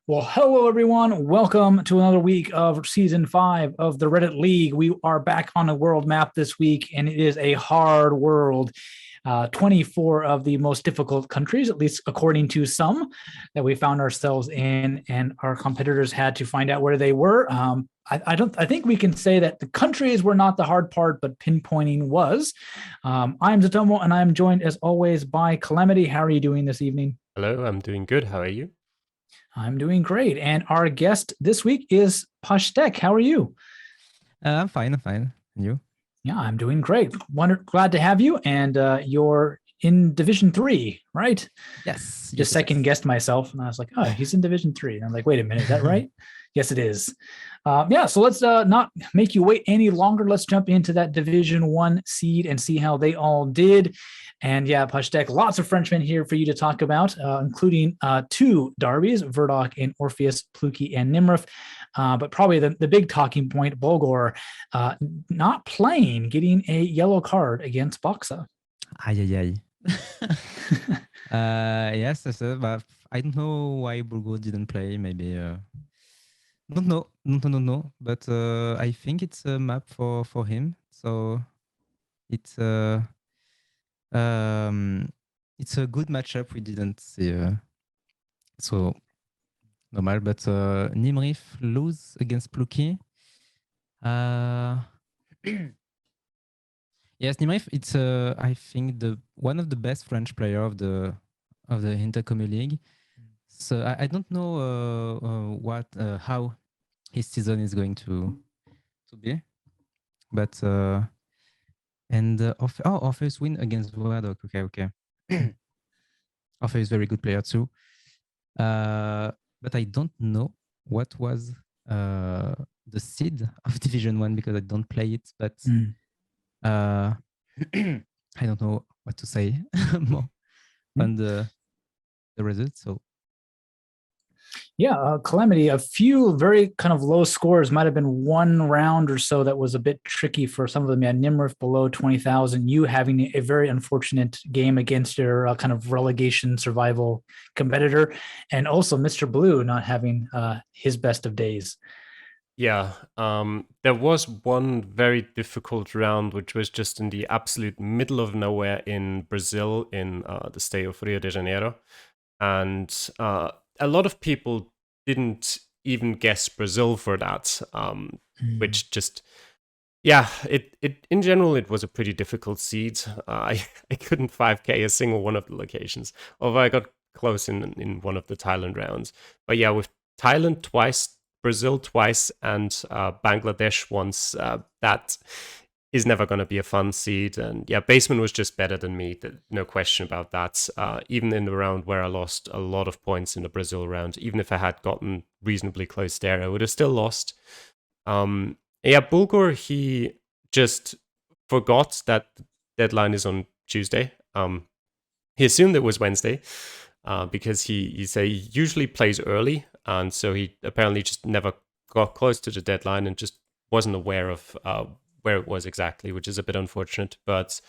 Well, hello everyone. Welcome to another week of season 5 of the Reddit League. We are back on a world map this week, and it is a hard world. 24 of the most difficult countries, at least according to some, that we found ourselves in, and our competitors had to find out where they were. I think we can say that the countries were not the hard part, but pinpointing was. I'm Zotomo, and I'm joined as always by Calamity. How are you doing this evening? Hello, I'm doing good. How are you? I'm doing great. And our guest this week is Pasteque. How are you? I'm fine. I'm fine. And you? Yeah, I'm doing great. Glad to have you. And you're in Division 3, right? Yes. Just second guessed myself. And I was like, oh, he's in Division 3. And I'm like, wait a minute, is that right? Yes, it is. Yeah, so let's not make you wait any longer. Let's jump into that Division 1 seed and see how they all did. And yeah, Pasteque, lots of Frenchmen here for you to talk about, including two Darbies, Verdoc and Orpheus, Pluki and Nimrith. But probably the big talking point, Bulgor not playing, getting a yellow card against Boxa. Ay. Yes, but I don't know why Bulgor didn't play. Maybe don't know. But I think it's a map for him. So it's it's a good matchup. We didn't see so normal, but Nimrith lose against Pluki. Yes, Nimrith. It's I think the one of the best French player of the Intercomi League. So I don't know what how his season is going to be, but and Orpheus win against Wardock. Okay. Orpheus is very good player too. But I don't know what was the seed of Division 1 because I don't play it. But I don't know what to say more on the results. So yeah, Calamity, a few very kind of low scores. Might have been one round or so that was a bit tricky for some of them. Yeah, Nimrith below 20,000, you having a very unfortunate game against your kind of relegation survival competitor, and also Mr. Blue not having his best of days. Yeah, there was one very difficult round, which was just in the absolute middle of nowhere in Brazil, in the state of Rio de Janeiro. And a lot of people didn't even guess Brazil for that, which just, yeah, it in general, it was a pretty difficult seed. I couldn't 5K a single one of the locations, although I got close in one of the Thailand rounds. But yeah, with Thailand twice, Brazil twice, and Bangladesh once, that is never going to be a fun seed. And yeah, Baseman was just better than me. No question about that. Even in the round where I lost a lot of points in the Brazil round, even if I had gotten reasonably close there, I would have still lost. Yeah, Bulgur, he just forgot that the deadline is on Tuesday. He assumed it was Wednesday because he usually plays early. And so he apparently just never got close to the deadline and just wasn't aware of where it was exactly, which is a bit unfortunate. But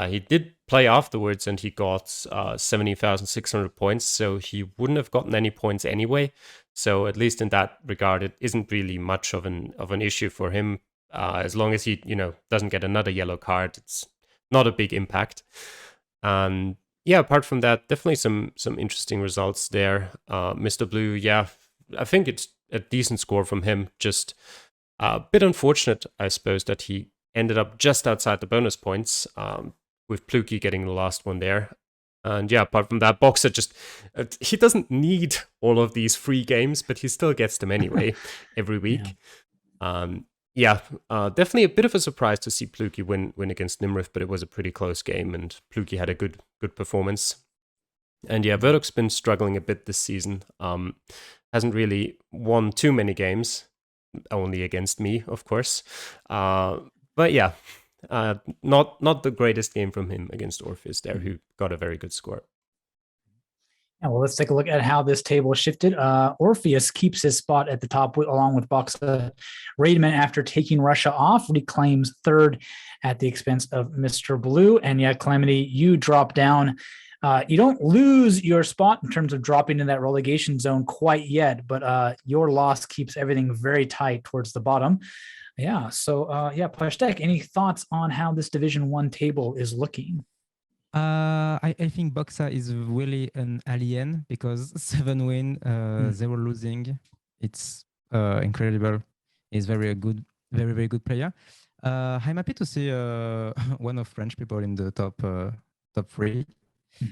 he did play afterwards, and he got 70,600 points, so he wouldn't have gotten any points anyway. So at least in that regard, it isn't really much of an issue for him. As long as he doesn't get another yellow card, it's not a big impact. And yeah, apart from that, definitely some interesting results there. Mr. Blue, yeah, I think it's a decent score from him. Just a bit unfortunate, I suppose, that he ended up just outside the bonus points, with Pluki getting the last one there. And yeah, apart from that, Boxer just, he doesn't need all of these free games, but he still gets them anyway every week. Yeah. Definitely a bit of a surprise to see Pluki win against Nimrith, but it was a pretty close game, and Pluki had a good performance. And yeah, Verdoc's been struggling a bit this season. Hasn't really won too many games, only against me, of course. But yeah, not the greatest game from him against Orpheus there, who got a very good score. Yeah, well, let's take a look at how this table shifted. Orpheus keeps his spot at the top along with Boxa. Raidman, after taking Russia off, reclaims third at the expense of Mr. Blue. And yeah, Calamity, you drop down You don't lose your spot in terms of dropping in that relegation zone quite yet, but your loss keeps everything very tight towards the bottom. Yeah. So yeah, Pasteque, any thoughts on how this Division 1 table is looking? I think Boxa is really an alien because 7 win, 0 losing. It's incredible. He's very very good player. I'm happy to see one of French people in the top 3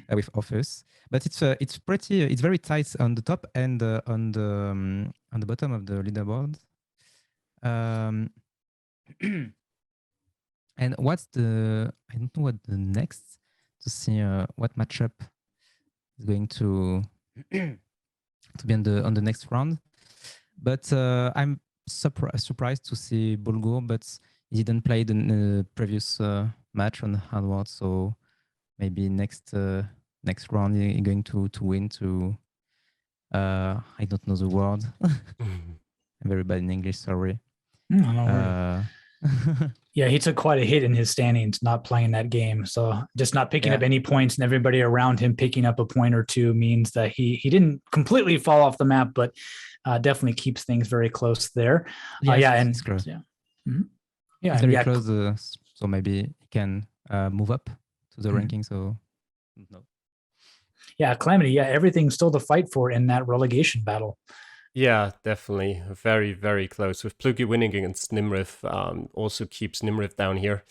with Office, but it's pretty it's very tight on the top and on the bottom of the leaderboard. And what's the I don't know what the next to see what matchup is going to be on the next round. But I'm surprised to see Bulgur, but he didn't play the previous match on hardwood, so maybe next round he's going to win to I don't know the word. I'm very bad in English, sorry. Yeah, he took quite a hit in his standings not playing that game. So just not picking up any points and everybody around him picking up a point or two means that he didn't completely fall off the map, but definitely keeps things very close there. And it's close. Yeah, it's very close. So maybe he can move up to the ranking. So no. Yeah, Calamity. Yeah, everything's still to fight for in that relegation battle. Yeah, definitely. Very, very close. With Pluki winning against Nimrith, also keeps Nimrith down here.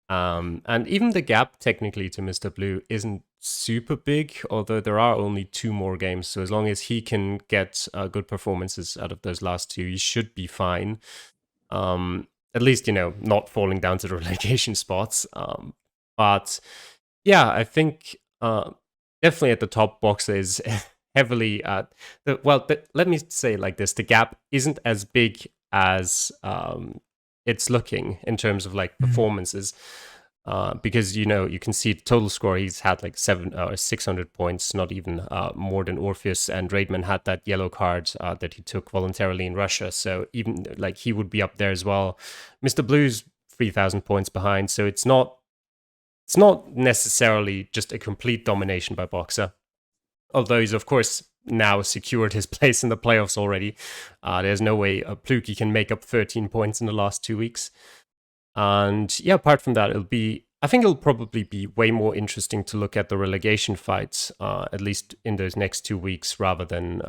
And even the gap, technically, to Mr. Blue isn't super big, although there are only 2 more games. So as long as he can get good performances out of those last 2, he should be fine. At least, not falling down to the relegation spots. But yeah, I think definitely at the top, Boxer is heavily at let me say it like this: the gap isn't as big as it's looking in terms of like performances, because you can see the total score. He's had like 600 points, not even more than Orpheus, and Raidman had that yellow card that he took voluntarily in Russia, so even like he would be up there as well. Mr. Blue's 3,000 points behind, so it's not necessarily just a complete domination by Boxer. Although he's, of course, now secured his place in the playoffs already. There's no way Pluki can make up 13 points in the last 2 weeks. And yeah, apart from that, I think it'll probably be way more interesting to look at the relegation fights, at least in those next 2 weeks, rather than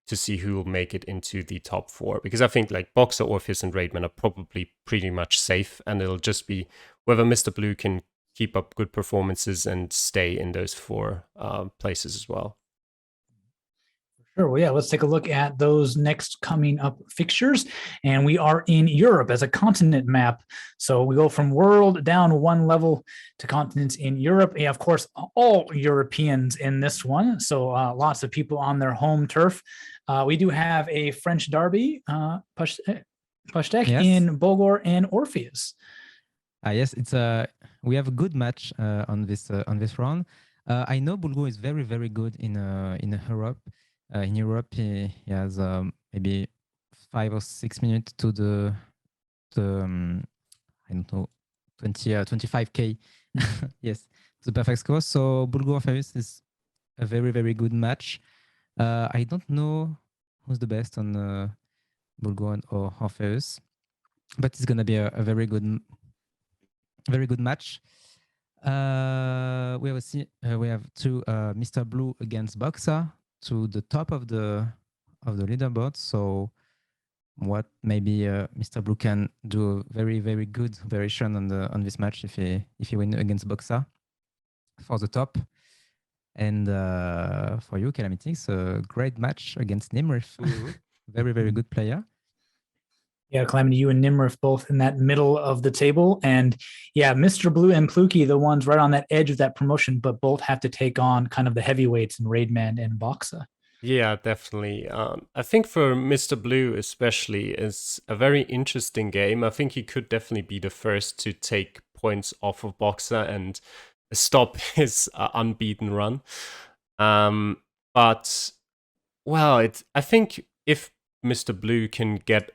to see who will make it into the top 4. Because I think like Boxer, Orpheus, and Raidman are probably pretty much safe, and it'll just be whether Mr. Blue can keep up good performances and stay in those 4 places as well. Sure. Well, yeah, let's take a look at those next coming up fixtures. And we are in Europe as a continent map. So we go from world down 1 level to continents in Europe. And of course, all Europeans in this one. So lots of people on their home turf. We do have a French derby, Pasteque in Bulgur and Orpheus. Yes, we have a good match on this round. I know Bulgur is very, very good in Europe. In Europe, he has maybe 5 or 6 minutes to the I don't know 25k. Yes, the perfect score. So Bulgur Orpheus is a very, very good match. I don't know who's the best on Bulgur or Orpheus, but it's gonna be a very good match. We have 2 Mr. Blue against Boxer to the top of the leaderboard. So what maybe Mr. Blue can do a very, very good variation on this match if he win against Boxer for the top. And for you, Calamityx, a great match against Nimrith. Very, very good player. Yeah, Calamity, you and Nimrith both in that middle of the table. And yeah, Mr. Blue and Pluki, the ones right on that edge of that promotion, but both have to take on kind of the heavyweights in Raidman and Boxa. Yeah, definitely. I think for Mr. Blue especially, is a very interesting game. I think he could definitely be the first to take points off of Boxer and stop his unbeaten run. But, well, I think if Mr. Blue can get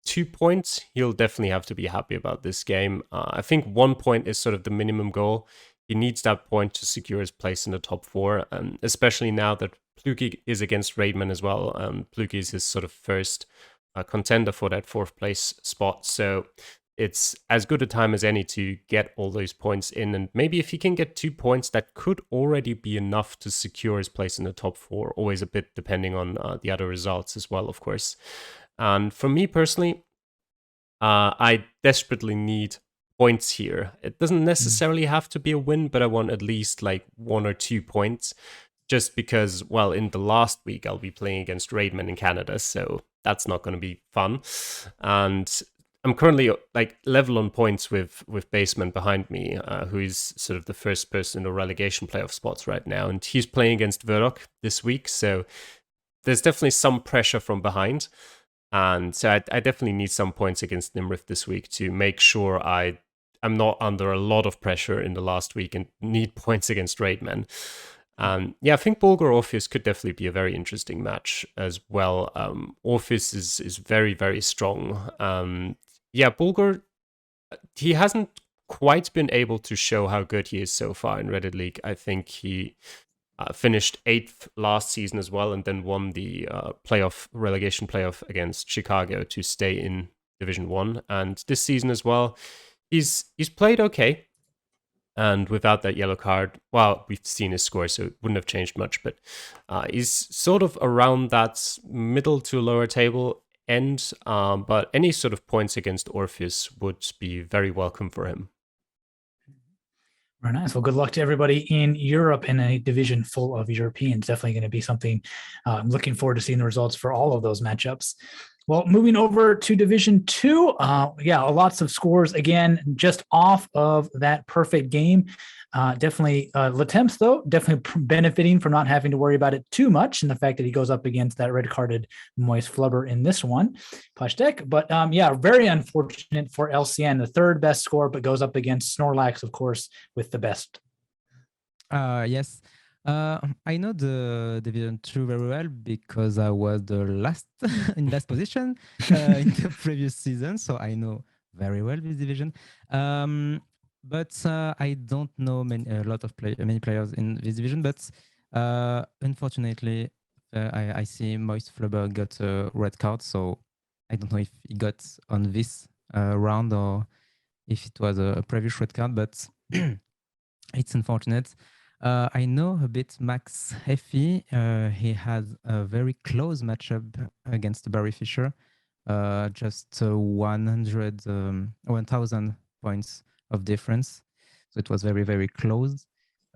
2 points, he'll definitely have to be happy about this game. I think 1 point is sort of the minimum goal. He needs that point to secure his place in the top 4, especially now that Pluki is against Raidman as well. Pluki is his sort of first contender for that 4th place spot. So it's as good a time as any to get all those points in. And maybe if he can get 2 points, that could already be enough to secure his place in the top 4. Always a bit depending on the other results as well, of course. And for me personally, I desperately need points here. It doesn't necessarily have to be a win, but I want at least like 1 or 2 points. Just because, well, in the last week, I'll be playing against Raidman in Canada, so that's not going to be fun. And I'm currently like level on points with Basement behind me, who is sort of the first person in the relegation playoff spots right now. And he's playing against Verok this week, so there's definitely some pressure from behind. And so I definitely need some points against Nimrith this week to make sure I'm not under a lot of pressure in the last week and need points against Raidman. Yeah, I think Bulgar Orpheus could definitely be a very interesting match as well. Orpheus is very, very strong. Yeah, Bulgar, he hasn't quite been able to show how good he is so far in Reddit League. I think he finished 8th last season as well, and then won the relegation playoff against Chicago to stay in Division 1. And this season as well, he's played okay. And without that yellow card, well, we've seen his score, so it wouldn't have changed much. But he's sort of around that middle to lower table end. But any sort of points against Orpheus would be very welcome for him. Very nice. Well, good luck to everybody in Europe in a division full of Europeans. Definitely going to be something. I'm looking forward to seeing the results for all of those matchups. Well, moving over to Division 2, lots of scores again, just off of that perfect game. Definitely Letemps, though, definitely benefiting from not having to worry about it too much, and the fact that he goes up against that red-carded Moist Flubber in this one, Pasteque. But very unfortunate for LCN, the 3rd best score, but goes up against Snorlax, of course, with the best. Yes. I know the Division 2 very well because I was the last in last position in the previous season, so I know very well this division. But I don't know many players in this division. But unfortunately, I see Moist Flubber got a red card, so I don't know if he got on this round or if it was a previous red card. But it's unfortunate. I know a bit Max Heffy. He has a very close matchup against Barry Fisher. Just 1,000 points of difference. So it was very, very close.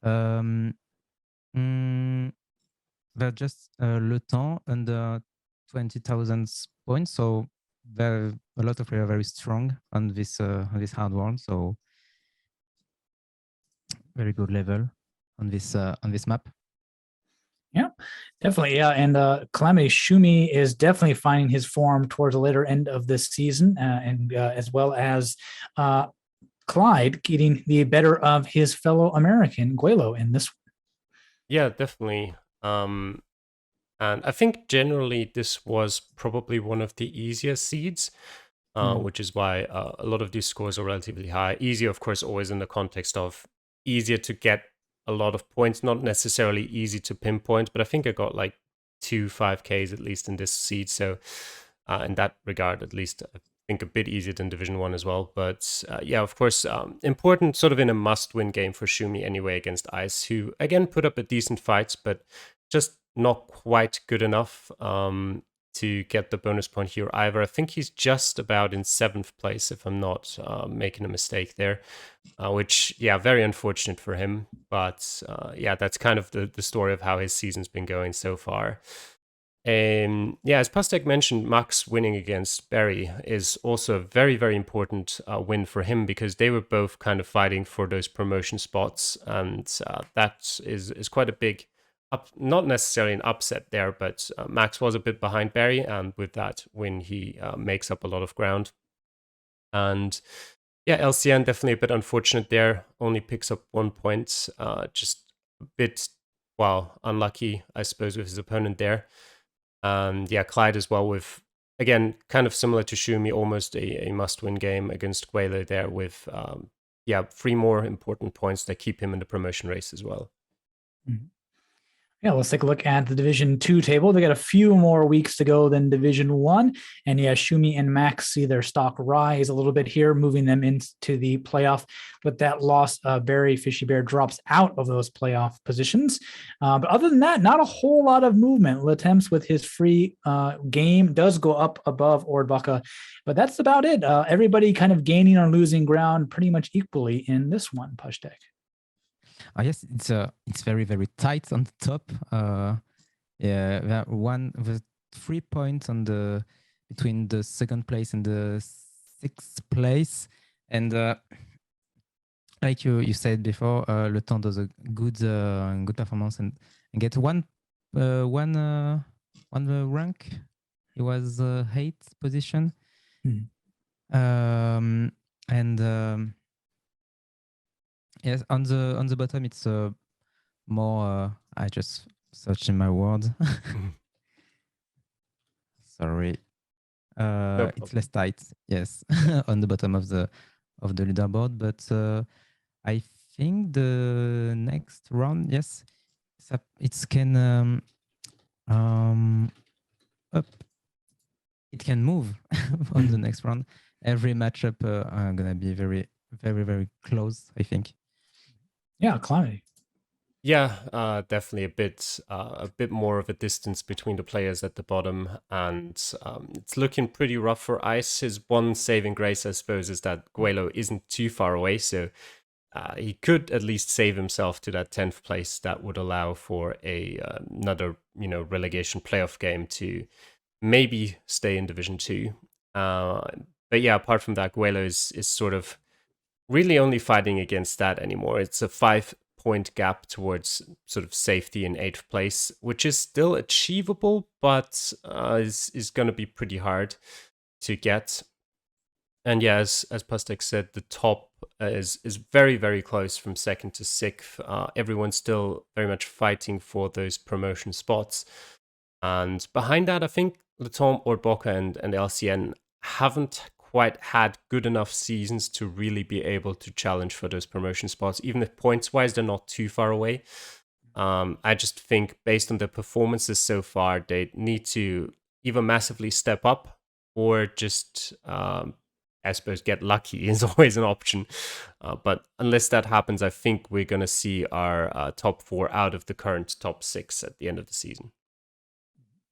But just Le Temps under 20,000 points. So there are a lot of players very strong on this hard world. So very good level on this map. Yeah, definitely. Yeah, and Calamity Shumi is definitely finding his form towards the later end of this season, and as well as Clyde getting the better of his fellow American Guelo in this one. Yeah, definitely. And I think generally this was probably one of the easier seeds, which is why a lot of these scores are relatively high. Easy, of course, always in the context of easier to get a lot of points, not necessarily easy to pinpoint, but I think I got like 2 5Ks at least in this seed. So in that regard, at least I think a bit easier than Division 1 as well. But yeah, of course, important sort of in a must-win game for Shumi anyway against Ice, who again put up a decent fight, but just not quite good enough to get the bonus point here either. I think he's just about in 7th place, if I'm not making a mistake there, which, yeah, very unfortunate for him. But yeah, that's kind of the story of how his season's been going so far. Yeah, as Pasteque mentioned, Max winning against Barry is also a very, very important win for him, because they were both kind of fighting for those promotion spots, and that is quite a big not necessarily an upset there, but Max was a bit behind Barry, and with that win, he makes up a lot of ground. And yeah, LCN definitely a bit unfortunate there, only picks up 1 point, just a bit, well, unlucky, I suppose, with his opponent there. And yeah, Clyde as well with, again, kind of similar to Shumi, almost a must-win game against Guelo there with yeah, 3 more important points that keep him in the promotion race as well. Mm-hmm. Yeah, let's take a look at the Division 2 table. They got a few more weeks to go than Division 1. And yeah, Shumi and Max see their stock rise a little bit here, moving them into the playoff. With that loss, Barry Fishy Bear drops out of those playoff positions. But other than that, not a whole lot of movement. Latemps with his free game does go up above Ordbaka. But that's about it. Everybody kind of gaining or losing ground pretty much equally in this one, Pasteque. Yes, it's very, very tight on the top. Yeah, with 3 points on between the second place and the 6th place, and like you said before, Le Temps does a good performance and get one rank. It was 8th position, and yes, on the bottom it's more. I just searching my word. Sorry. It's less tight, yes, on the bottom of the leaderboard. But I think the next round, yes, it can up. It can move on the next round. Every matchup are gonna be very, very, very close, I think. Yeah, Calamity. Yeah, definitely a bit more of a distance between the players at the bottom, and it's looking pretty rough for Ice. His one saving grace, I suppose, is that Guelo isn't too far away, so he could at least save himself to that 10th place. That would allow for another, relegation playoff game to maybe stay in Division 2. But yeah, apart from that, Guelo is sort of really only fighting against that anymore. It's a 5-point gap towards sort of safety in 8th place, which is still achievable, but is going to be pretty hard to get. And yeah, as Pasteque said, the top is very, very close from 2nd to 6th. Everyone's still very much fighting for those promotion spots. And behind that, I think Latom, Orboka, and LCN haven't quite had good enough seasons to really be able to challenge for those promotion spots. Even if points-wise, they're not too far away. I just think based on their performances so far, they need to either massively step up or just, I suppose, get lucky is always an option. But unless that happens, I think we're going to see our top 4 out of the current top 6 at the end of the season.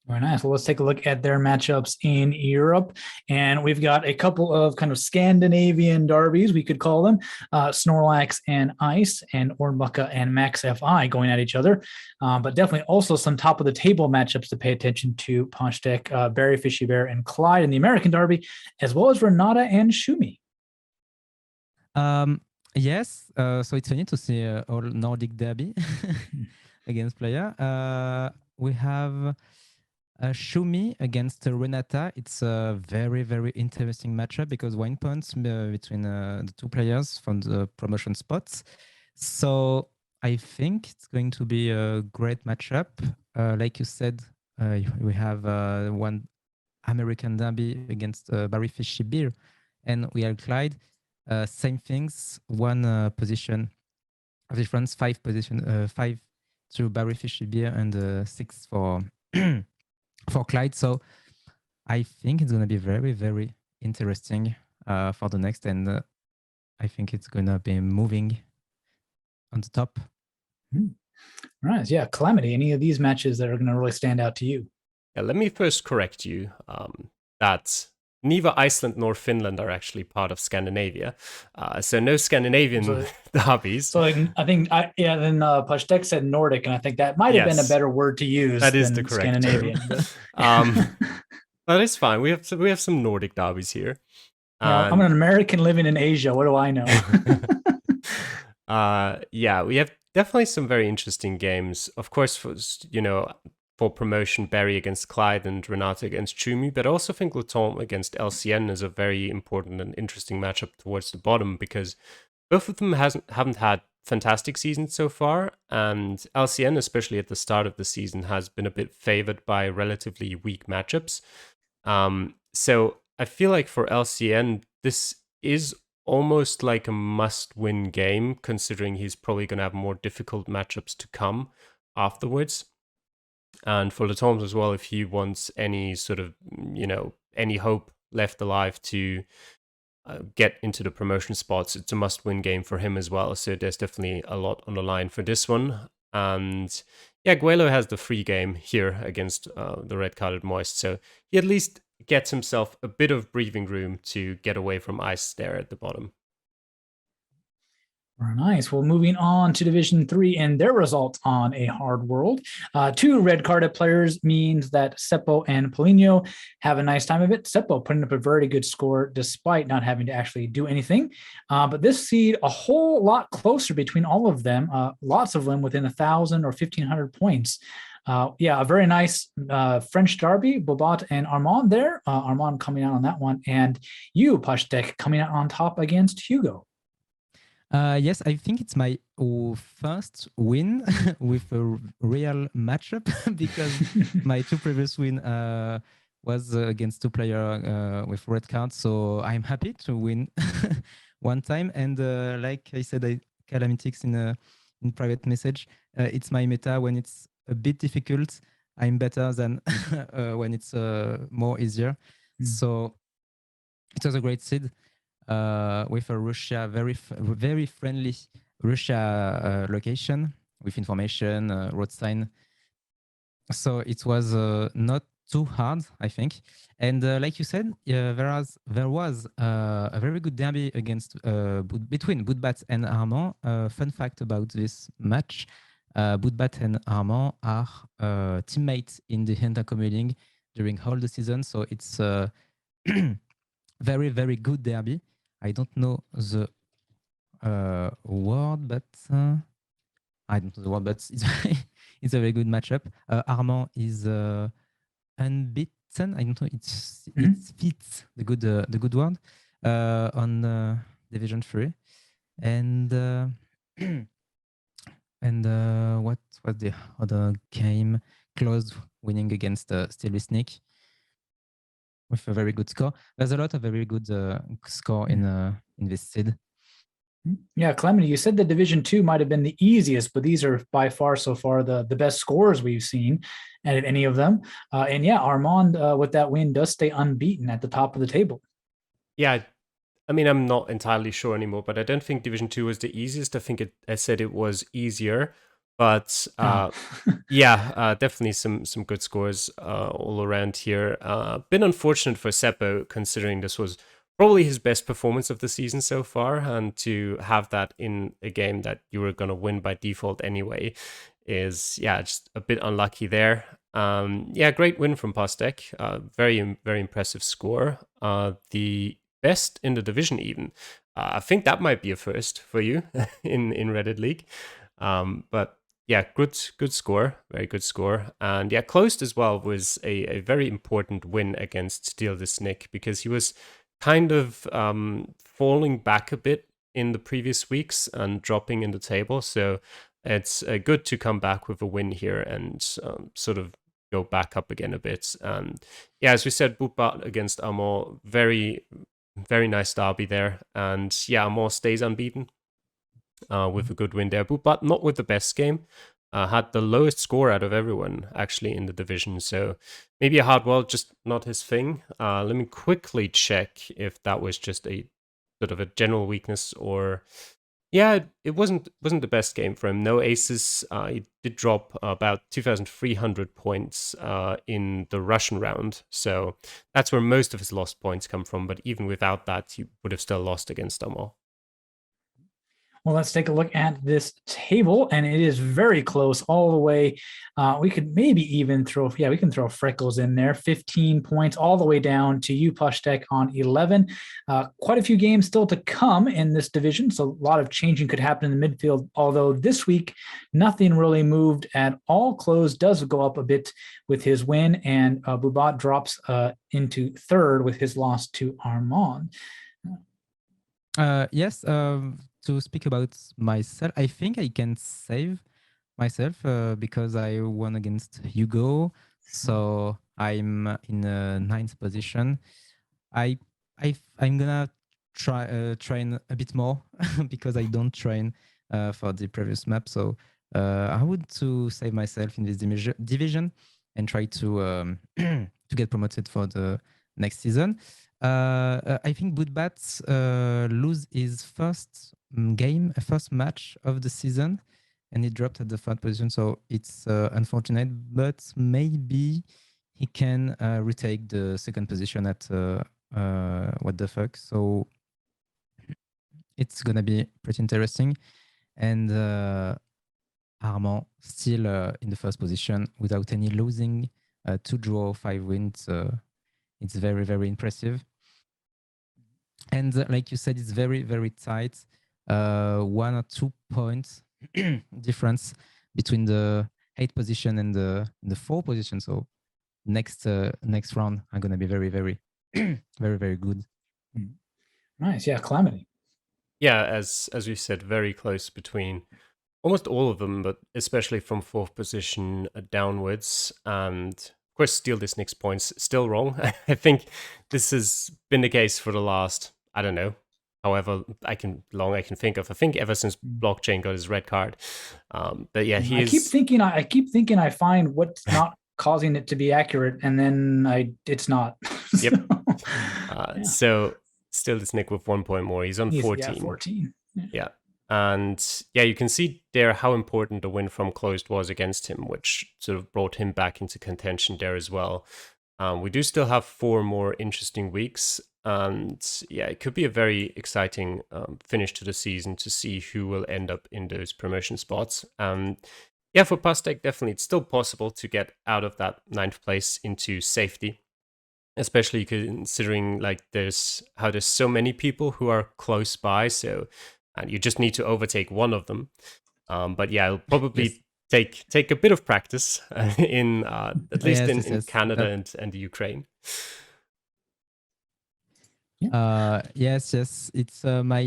Very nice. Well, let's take a look at their matchups in Europe. And we've got a couple of kind of Scandinavian derbies, we could call them, Snorlax and Ice, and Ornbucka and Max FI going at each other. But definitely also some top of the table matchups to pay attention to, Pasteque, Barry Fishy Bear, and Clyde in the American derby, as well as Renata and Shumi. Yes, so it's funny to see all Nordic derby against player. We have Shumi against Renata. It's a very, very interesting matchup because 1 point between the two players from the promotion spots. So I think it's going to be a great matchup. Like you said, we have one American derby against Barry Fishy Beer, and we have Clyde. Same things, one position of difference, 5 position, 5 to Barry Fishy Beer and 6 for for Clyde. So I think it's going to be very, very interesting for the next, and I think it's going to be moving on the top. Right. Yeah. Calamity, any of these matches that are going to really stand out to you? Yeah, let me first correct you that neither Iceland nor Finland are actually part of Scandinavia. So no Scandinavian derbies. So I think, then Pasteque said Nordic, and I think that might have been a better word to use that is than the correct Scandinavian. But it's fine. We have some Nordic derbies here. Yeah, I'm an American living in Asia. What do I know? Yeah, we have definitely some very interesting games. Of course, for promotion, Barry against Clyde and Renata against Chumi, but I also think Latom against LCN is a very important and interesting matchup towards the bottom because both of them haven't had fantastic seasons so far, and LCN, especially at the start of the season, has been a bit favored by relatively weak matchups. So I feel like for LCN, this is almost like a must-win game, considering he's probably going to have more difficult matchups to come afterwards. And for the Toms as well, if he wants any sort of, any hope left alive to get into the promotion spots, it's a must-win game for him as well. So there's definitely a lot on the line for this one. And yeah, Guelo has the free game here against the red-carded Moist. So he at least gets himself a bit of breathing room to get away from ice there at the bottom. Very nice. Well, moving on to Division 3 and their results on a hard world. 2 red-carded players means that Seppo and Polino have a nice time of it. Seppo putting up a very good score despite not having to actually do anything. But this seed a whole lot closer between all of them. Lots of them within 1,000 or 1,500 points. Yeah, a very nice French derby, Bobat and Armand there. Armand coming out on that one. And you, Pasteque, coming out on top against Hugo. Yes, I think it's my first win with a real matchup because my 2 previous win was against 2 players with red cards. So I'm happy to win one time. And like I said, Calamityx in private message, it's my meta when it's a bit difficult. I'm better than when it's more easier. So it was a great seed. With a Russia, very friendly Russia location with information, road sign. So it was not too hard, I think. And like you said, there was a very good derby against between Bootbat and Armand. Fun fact about this match: Bootbat and Armand are teammates in the Intercomu League during all the season. So it's very, very good derby. I don't know the word, but I don't know the word, but it's a very good matchup. Armand is unbeaten. I don't know. It fits the good word on Division 3, and what was the other game? Close winning against Steel Snake with a very good score. There's a lot of very good score in this seed. Yeah, Calamity, you said that Division 2 might have been the easiest, but these are by far so far the best scores we've seen at any of them. And yeah, Armand with that win does stay unbeaten at the top of the table. Yeah, I mean, I'm not entirely sure anymore, but I don't think Division 2 was the easiest. I think I said it was easier, but yeah, definitely some good scores all around here. Been unfortunate for Seppo, considering this was probably his best performance of the season so far, and to have that in a game that you were going to win by default anyway is, yeah, just a bit unlucky there. Yeah, great win from Pasteque. Very, very impressive score. The best in the division even. I think that might be a first for you in Reddit League. But yeah, good score, very good score. And yeah, closed as well was a very important win against Steel the Snick, because he was kind of falling back a bit in the previous weeks and dropping in the table. So it's good to come back with a win here and sort of go back up again a bit. And yeah, as we said, Bootbat against Amor, very, very nice derby there. And yeah, Amor stays unbeaten with a good win there. Bootbat not with the best game. Had the lowest score out of everyone, actually, in the division. So maybe a hard world, just not his thing. Let me quickly check if that was just a sort of a general weakness, or... Yeah, it wasn't the best game for him. No aces. He did drop about 2,300 points in the Russian round. So that's where most of his lost points come from. But even without that, he would have still lost against Amor. Well, let's take a look at this table, and it is very close all the way. We could maybe even throw, we can throw Freckles in there, 15 points all the way down to you, Pasteque, on 11. Quite a few games still to come in this division, so a lot of changing could happen in the midfield, although this week, nothing really moved at all. Close does go up a bit with his win, and Bootbat drops into third with his loss to Armand. Yes, to speak about myself, I think I can save myself because I won against Hugo. So I'm in a 9th position. I'm gonna train a bit more because I don't train for the previous map. So I would to save myself in this division and try to to get promoted for the next season. I think Bootbat lose his first first match of the season, and he dropped at the third position. So it's unfortunate, but maybe he can retake the second position at what the fuck. So it's gonna be pretty interesting. And Armand still in the first position without any losing, 2 draw, 5 wins. It's very, very impressive. And like you said, it's very, very tight. 1 or 2 points difference between the 8th position and the 4th position. So next round are gonna be very, very, very, very good. Nice, yeah, Calamity. Yeah, as we said, very close between almost all of them, but especially from 4th position downwards. And of course, Steal This Nick's points still wrong. I think this has been the case for the last, I don't know, however I can think of. I think ever since Blockchain got his red card. But yeah, I keep thinking I find what's not causing it to be accurate, and then it's not. Yep. So Steal This Nick with 1 point more. He's on 14. Yeah, 14. Yeah. And yeah, you can see there how important the win from Closed was against him, which sort of brought him back into contention there as well. We do still have 4 more interesting weeks. And yeah, it could be a very exciting finish to the season to see who will end up in those promotion spots. Yeah, for Pasteque, definitely, it's still possible to get out of that 9th place into safety. Especially considering like there's so many people who are close by, so and you just need to overtake one of them. But yeah, it'll probably take a bit of practice in at least in Canada and the Ukraine. Yes, it's my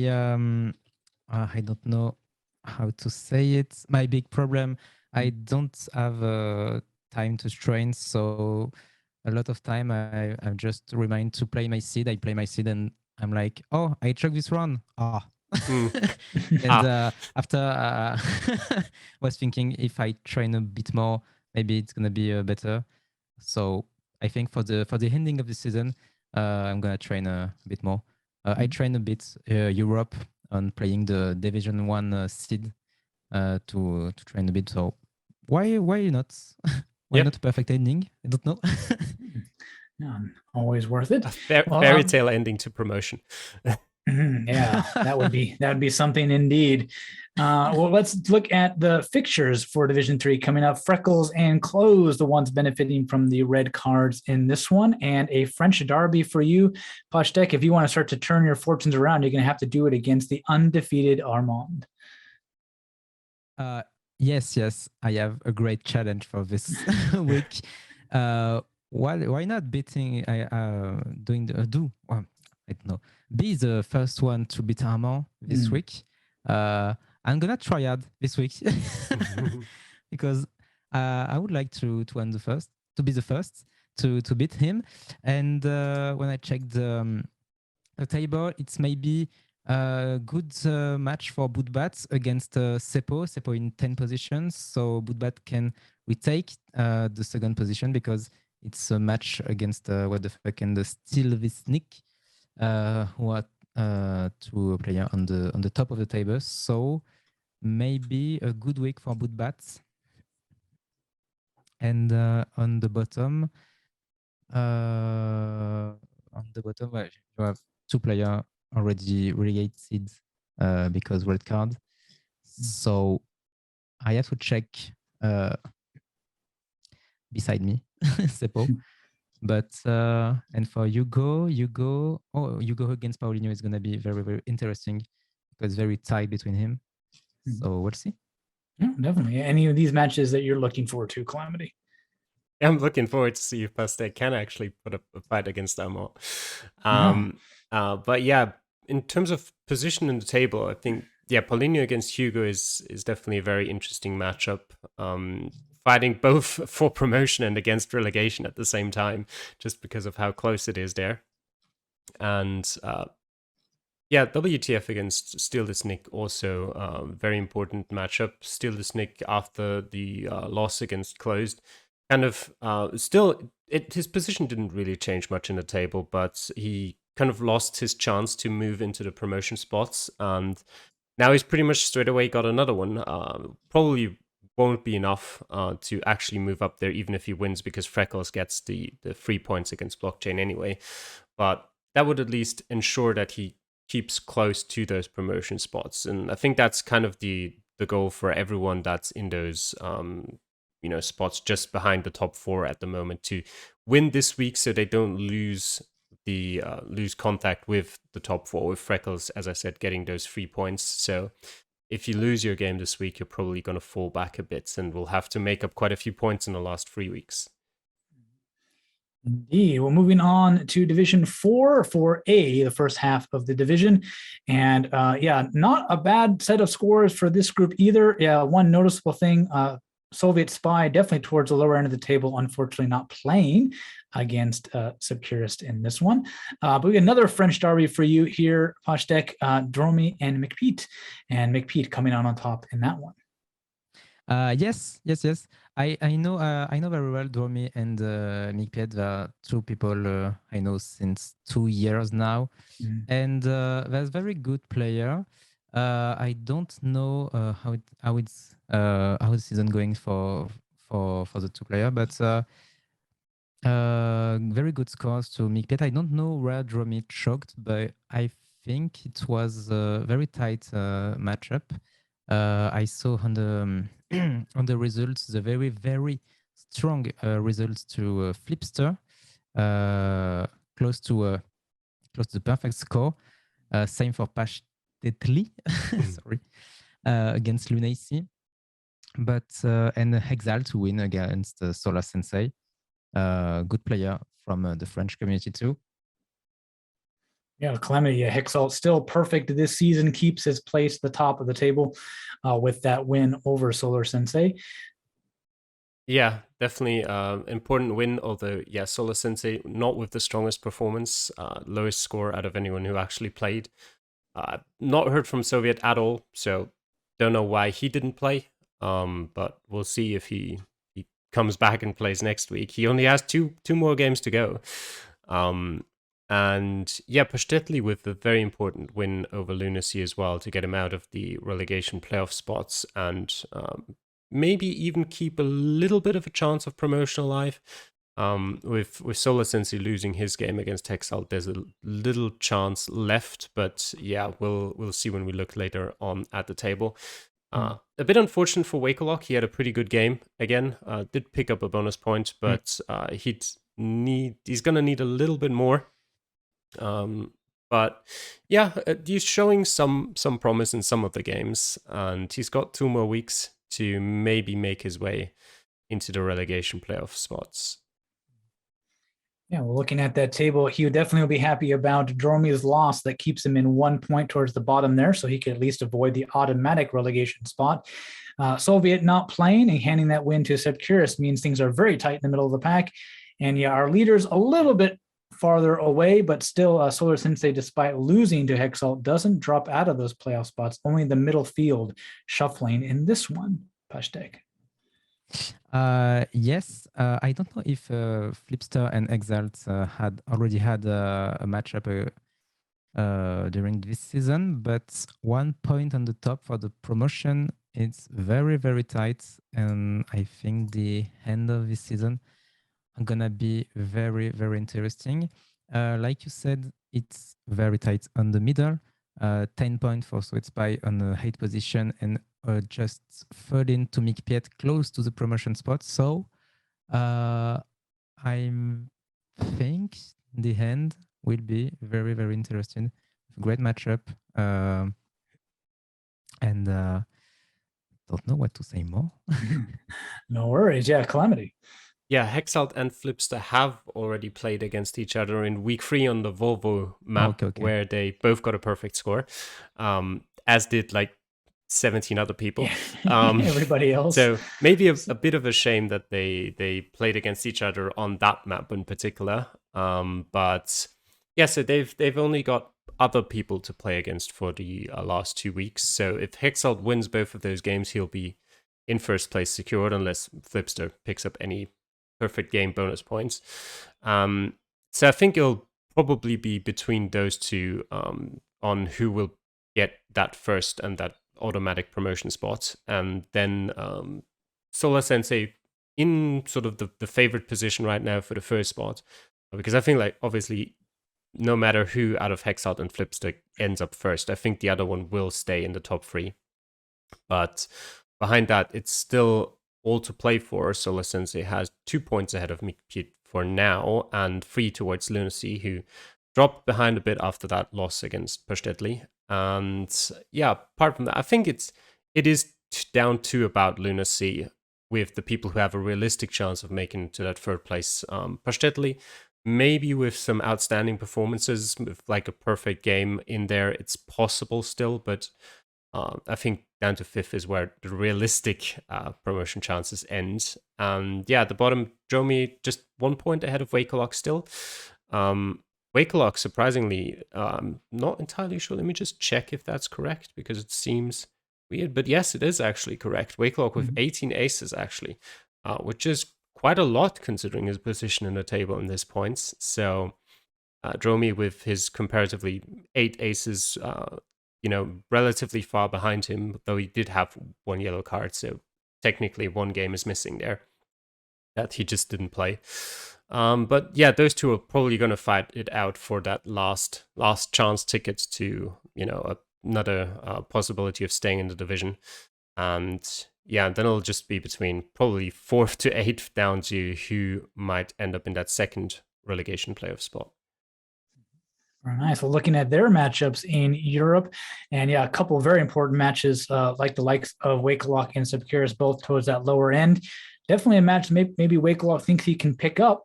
I don't know how to say it. My big problem, I don't have time to train, so a lot of time I'm just remind to play my seed. I play my seed and I'm like, oh, I chuck this run. And after was thinking if I train a bit more, maybe it's gonna be better. So I think for the ending of the season, I'm gonna train a bit more. I train a bit Europe on playing the Division 1 seed to train a bit. So why not? Why not perfect ending? I don't know. Yeah, always worth it. A fairy tale ending to promotion. Yeah, that would be something indeed. Well, let's look at the fixtures for Division 3 coming up. Freckles and Close, the ones benefiting from the red cards in this one, and a French derby for you, Pasteque. If you want to start to turn your fortunes around, you're going to have to do it against the undefeated Armand. Yes, I have a great challenge for this week. Why not beating? I don't know. Be the first one to beat Armand this week. I'm gonna try hard this week because I would like to be the first to beat him. And when I checked the table, it's maybe a good match for Bootbat against Seppo in 10 positions. So Bootbat can retake the second position because it's a match against what the fuck and the Steal This Nick, who are 2 players on the top of the table. So maybe a good week for Bootbat. And on the bottom, you have 2 players already relegated because red card. So I have to check beside me, Seppo. But and for Hugo against Paulinho is gonna be very, very interesting because very tight between him. So we'll see. Yeah, definitely. Any of these matches that you're looking forward to, Calamity? I'm looking forward to see if Pasteque can actually put up a fight against Armand. But yeah, in terms of position in the table, I think Paulinho against Hugo is definitely a very interesting matchup. Fighting both for promotion and against relegation at the same time, just because of how close it is there. And Yeah, WTF against Steal This Nick also very important matchup. Steal This Nick after the loss against Closed, kind of his position didn't really change much in the table, but he kind of lost his chance to move into the promotion spots, and now he's pretty much straight away got another one. Probably won't be enough to actually move up there, even if he wins, because Freckles gets the 3 points against Blockchain anyway. But that would at least ensure that he keeps close to those promotion spots, and I think that's kind of the goal for everyone that's in those spots just behind the top 4 at the moment, to win this week so they don't lose contact with the top 4, with Freckles, as I said, getting those 3 points. So if you lose your game this week, you're probably going to fall back a bit and will have to make up quite a few points in the last 3 weeks. Indeed. Well, moving on to Division 4 for A, the first half of the division. And not a bad set of scores for this group either. Yeah, one noticeable thing, Soviet Spy definitely towards the lower end of the table, unfortunately not playing against Subcurist in this one. But we got another French derby for you here, Pasteque, Dromi and McPete. And McPete coming out on top in that one. Yes. I know very well Dromi and McPete. They are two people I know since 2 years now, and they're very good player. I don't know how the season going for the two player, but very good scores to McPete. I don't know where Dromi choked, but I think it was a very tight matchup. I saw on the on the results the very, very strong results to Flipster, close to the perfect score. Same for Pasteque, sorry, against Lunacy, but and Hexal to win against Solar Sensei. Good player from the French community too. Yeah, Calamity Hexalt still perfect this season, keeps his place at the top of the table with that win over Solar Sensei. Yeah, definitely important win, although, yeah, Solar Sensei not with the strongest performance, lowest score out of anyone who actually played. Not heard from Soviet at all, so don't know why he didn't play, but we'll see if he comes back and plays next week. He only has two more games to go. And yeah, Pasteque with a very important win over Lunacy as well to get him out of the relegation playoff spots and maybe even keep a little bit of a chance of promotion alive. With Solar Sensei losing his game against Hexalt, there's a little chance left, but yeah, we'll see when we look later on at the table. A bit unfortunate for Wakelock. He had a pretty good game again. Did pick up a bonus point, but he's gonna need a little bit more. But yeah, he's showing some promise in some of the games, and he's got 2 more weeks to maybe make his way into the relegation playoff spots. Yeah, well, looking at that table, he would definitely be happy about Dromi's loss that keeps him in 1 point towards the bottom there, so he could at least avoid the automatic relegation spot. Soviet not playing and handing that win to Subcurist means things are very tight in the middle of the pack. And yeah, our leader's a little bit farther away, but still Solar Sensei, despite losing to Hexalt, doesn't drop out of those playoff spots, only the middle field shuffling in this one, Pasteque. Yes, I don't know if Flipster and Exalt had already had a matchup during this season, but 1 point on the top for the promotion. It's very, very tight, and I think the end of this season are gonna be very, very interesting. Like you said, it's very tight on the middle. 10 points for Sweet Spy on the 8th position, and just 13 to McPete, close to the promotion spot. So I think the end will be very, very interesting. Great matchup. And don't know what to say more. No worries. Yeah, Calamity. Yeah, Hexalt and Flipster have already played against each other in week 3 on the Volvo map, where they both got a perfect score, as did like 17 other people. Everybody else. So maybe a bit of a shame that they played against each other on that map in particular. But yeah, so they've only got other people to play against for the last 2 weeks. So if Hexalt wins both of those games, he'll be in first place secured unless Flipster picks up any perfect game bonus points. So I think it'll probably be between those two on who will get that first and that automatic promotion spot. And then Solar Sensei in sort of the favorite position right now for the first spot. Because I think, like, obviously, no matter who out of Hexalt and Flipster ends up first, I think the other one will stay in the top 3. But behind that, it's still all to play for. Solar Sensei has 2 points ahead of Mikpit for now, and 3 towards Lunacy, who dropped behind a bit after that loss against Pasteque. And yeah, apart from that, I think it is down to about Lunacy, with the people who have a realistic chance of making to that third place. Pasteque, maybe with some outstanding performances, with like a perfect game in there, it's possible still, but I think down to 5th is where the realistic promotion chances end. And yeah, at the bottom, Dromi just 1 point ahead of Wakelock still. Wakelock, surprisingly, not entirely sure. Let me just check if that's correct, because it seems weird. But yes, it is actually correct. Wakelock with 18 aces, actually, which is quite a lot considering his position in the table in this points. So Dromi with his comparatively 8 aces, relatively far behind him, though he did have 1 yellow card, so technically 1 game is missing there that he just didn't play. But yeah, those two are probably going to fight it out for that last chance ticket to, another possibility of staying in the division. And yeah, then it'll just be between probably 4th to 8th down to who might end up in that second relegation playoff spot. Very nice. Well, looking at their matchups in Europe, and yeah, a couple of very important matches, like the likes of Wakelock and Subcurus, both towards that lower end. Definitely a match maybe Wakelock thinks he can pick up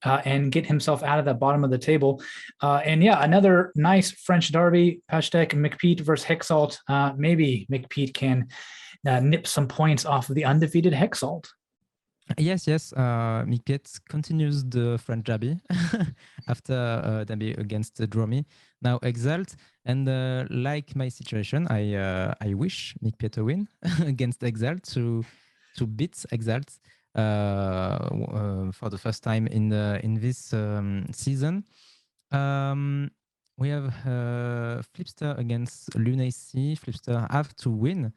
and get himself out of the bottom of the table. And yeah, another nice French derby, Pasteque and Mikpit versus Hexalt. Maybe Mikpit can nip some points off of the undefeated Hexalt. Yes. Mikpit continues the French derby after derby against Dromi. Now Exalt, and like my situation, I wish Mikpit to win against Exalt to beat Exalt for the first time in this season. We have Flipster against Lunacy. Flipster have to win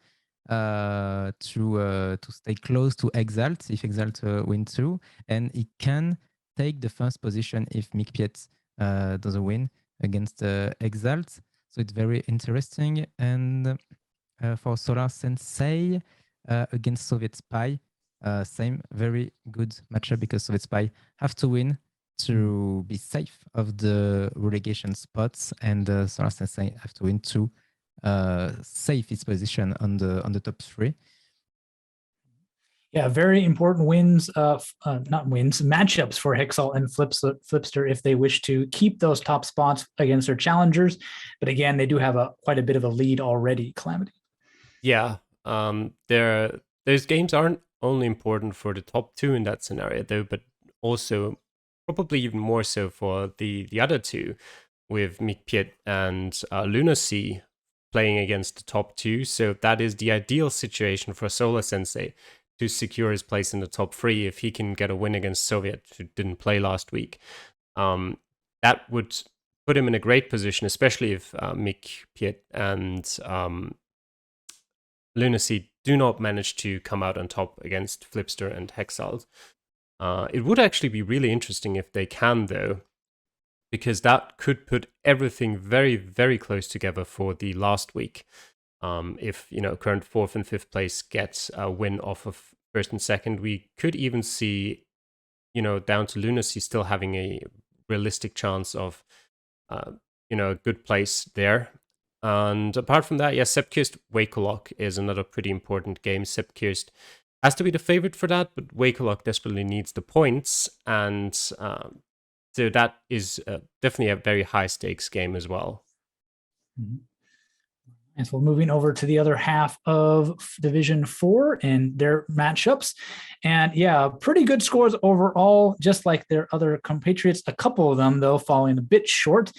to stay close to Exalt if Exalt win too, and he can take the first position if Mikpit doesn't win against Exalt. So it's very interesting. And for Solar Sensei against Soviet Spy, same very good matchup, because Soviet Spy have to win to be safe of the relegation spots, and Solar Sensei have to win to save its position on the top 3. Yeah, very important matchups for Hexalt and Flipster if they wish to keep those top spots against their challengers. But again, they do have quite a bit of a lead already, Calamity. Yeah, those games aren't only important for the top 2 in that scenario, though, but also probably even more so for the other 2, with Mikpit and Lunacy playing against the top 2. So that is the ideal situation for Solar Sensei to secure his place in the top 3 if he can get a win against Soviet, who didn't play last week. That would put him in a great position, especially if Mikpit and Lunacy do not manage to come out on top against Flipster and Hexalt. It would actually be really interesting if they can, though, because that could put everything very, very close together for the last week. If current 4th and 5th place gets a win off of 1st and 2nd, we could even see, down to Lunacy still having a realistic chance of, a good place there. And apart from that, yeah, Subcurus Wakelock is another pretty important game. Subcurus has to be the favorite for that, but Wakelock desperately needs the points, and so that is definitely a very high stakes game as well. Mm-hmm. And so moving over to the other half of Division 4 and their matchups. And yeah, pretty good scores overall, just like their other compatriots. A couple of them, though, falling a bit short.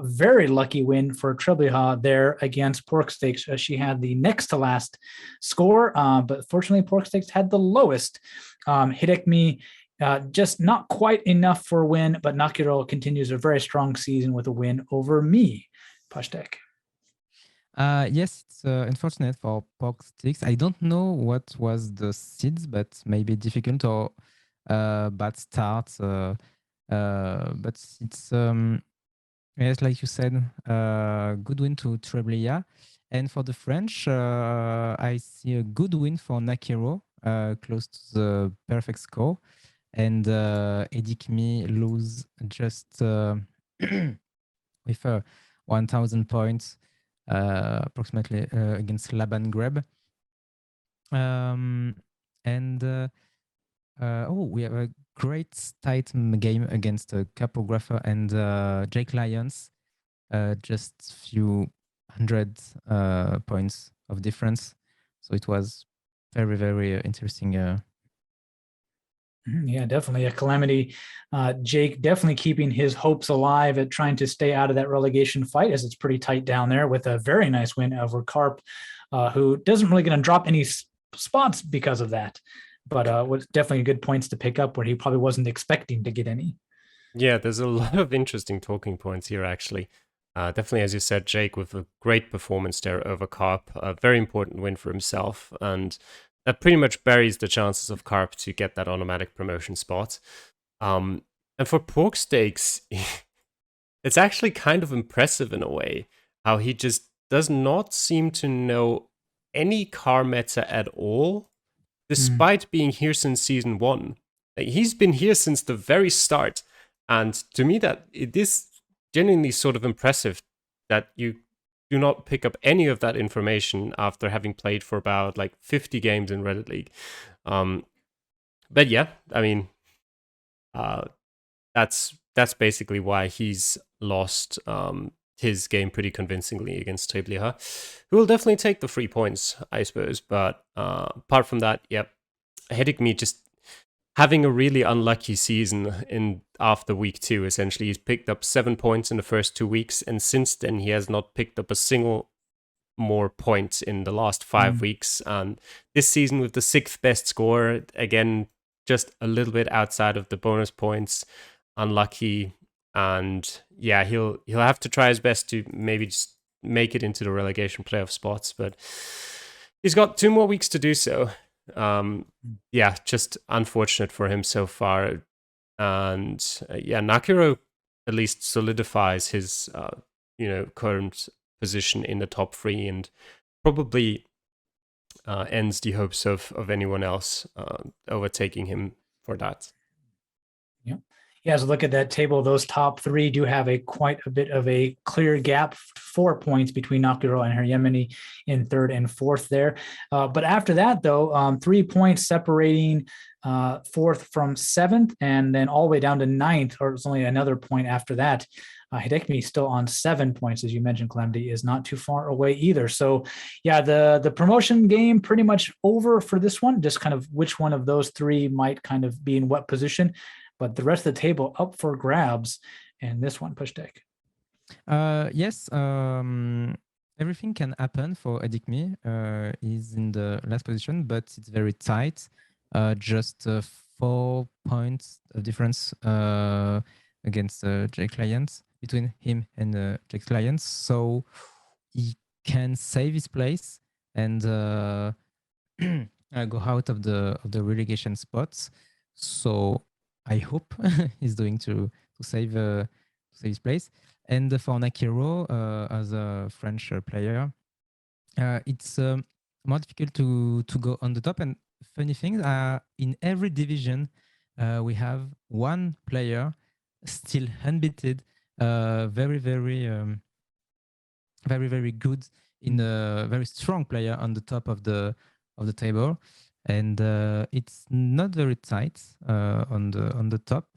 Very lucky win for Trebleha there against Porksteaks. She had the next to last score, but fortunately, Porksteaks had the lowest. Hidekmi just not quite enough for a win, but Nakiro continues a very strong season with a win over me. Pasteque. Yes, it's unfortunate for Porksteaks. I don't know what was the seeds, but maybe difficult or bad start. But it's yes, like you said, good win to Trebleha. And for the French, I see a good win for Nakiro, close to the perfect score. And Edikmi lose just with 1,000 points approximately against Laban Greb. And we have a great tight game against Capographer and Jake Lyons. Just few hundred points of difference. So it was very, very interesting. Yeah, definitely a calamity. Jake definitely keeping his hopes alive at trying to stay out of that relegation fight, as it's pretty tight down there, with a very nice win over Carp, who doesn't really going to drop any spots because of that, but was definitely good points to pick up where he probably wasn't expecting to get any. Yeah, there's a lot of interesting talking points here, actually. Definitely, as you said, Jake with a great performance there over Carp, a very important win for himself, and that pretty much buries the chances of Carp to get that automatic promotion spot. And for Porksteaks, it's actually kind of impressive in a way how he just does not seem to know any car meta at all, despite being here since season 1. Like, he's been here since the very start, and to me that it is genuinely sort of impressive that you do not pick up any of that information after having played for about like 50 games in Reddit League. But yeah, I mean, that's basically why he's lost his game pretty convincingly against Trebleha, who will definitely take the 3 points, I suppose. But apart from that, yep, Hidekmi just having a really unlucky season in after week 2. Essentially, he's picked up 7 points in the first 2 weeks, and since then he has not picked up a single more points in the last 5 weeks. And this season, with the 6th best score, again, just a little bit outside of the bonus points, unlucky. And yeah, he'll have to try his best to maybe just make it into the relegation playoff spots, but he's got 2 more weeks to do so. Yeah, just unfortunate for him so far. And yeah, Nakiro at least solidifies his current position in the top 3 and probably ends the hopes of anyone else overtaking him for that. Yeah, so look at that table. Those top 3 do have quite a bit of a clear gap, 4 points between Nakiro and Yemeni in 3rd and 4th there. But after that, though, 3 points separating 4th from 7th, and then all the way down to 9th, or it's only another point after that. Hidekmi still on 7 points, as you mentioned. Calamity is not too far away either. So yeah, the promotion game pretty much over for this one. Just kind of which one of those 3 might kind of be in what position. But the rest of the table up for grabs, and this one, Pasteque. Yes, everything can happen for Hidekmi. He's in the last position, but it's very tight. Just 4 points of difference against Jake Lyons, between him and Jake Lyons. So he can save his place and go out of the relegation spots. So I hope he's going to save his place. And for Nakiro, as a French player, it's more difficult to go on the top. And funny things are, in every division, we have one player still unbeaten, very, very, very, very good, in a very strong player on the top of the table. And it's not very tight on the top,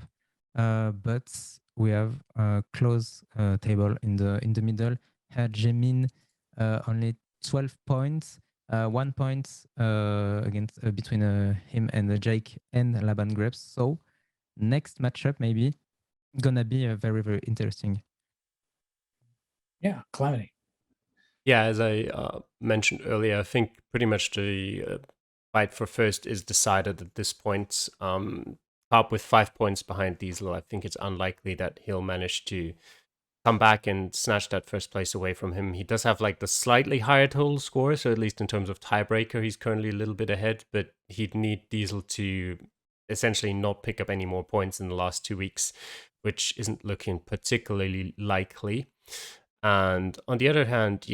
but we have a close table in the middle. Jamin only 12 points, 1 point against between him and Jake and Laban Grips. So next matchup maybe gonna be very, very interesting. Yeah, Calamity. Yeah, as I mentioned earlier, I think pretty much the fight for first is decided at this point. Up with 5 points behind Diesel, I think it's unlikely that he'll manage to come back and snatch that first place away from him. He does have like the slightly higher total score, so at least in terms of tiebreaker, he's currently a little bit ahead, but he'd need Diesel to essentially not pick up any more points in the last 2 weeks, which isn't looking particularly likely. And on the other hand,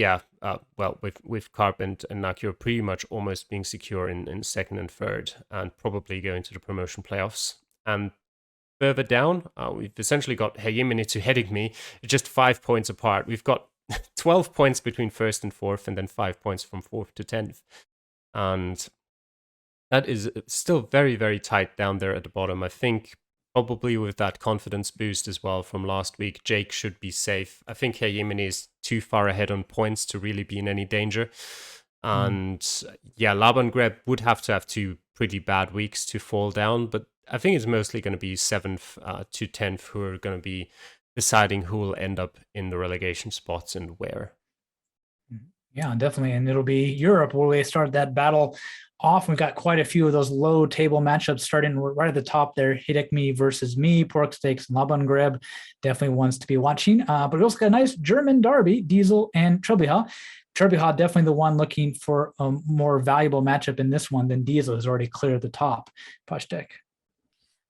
well, with Carp and Nakio pretty much almost being secure in second and third, and probably going to the promotion playoffs. And further down, we've essentially got Heyimini to Hedigme, just 5 points apart. We've got 12 points between first and fourth, and then 5 points from fourth to 10th. And that is still very, very tight down there at the bottom. I think probably with that confidence boost as well from last week, Jake should be safe. I think Heyimini is too far ahead on points to really be in any danger. And yeah, Laban Greb would have to have 2 pretty bad weeks to fall down, but I think it's mostly going to be 7th to 10th who are going to be deciding who will end up in the relegation spots and where. Yeah, definitely. And it'll be Europe where they start that battle off. We've got quite a few of those low table matchups starting right at the top there. Hidek versus me, Pork Steaks, and Laban Greb. Definitely ones to be watching. But we also got a nice German derby, Diesel and Trebiha. Trebiha definitely the one looking for a more valuable matchup in this one than Diesel, has already cleared the top. Pasteque.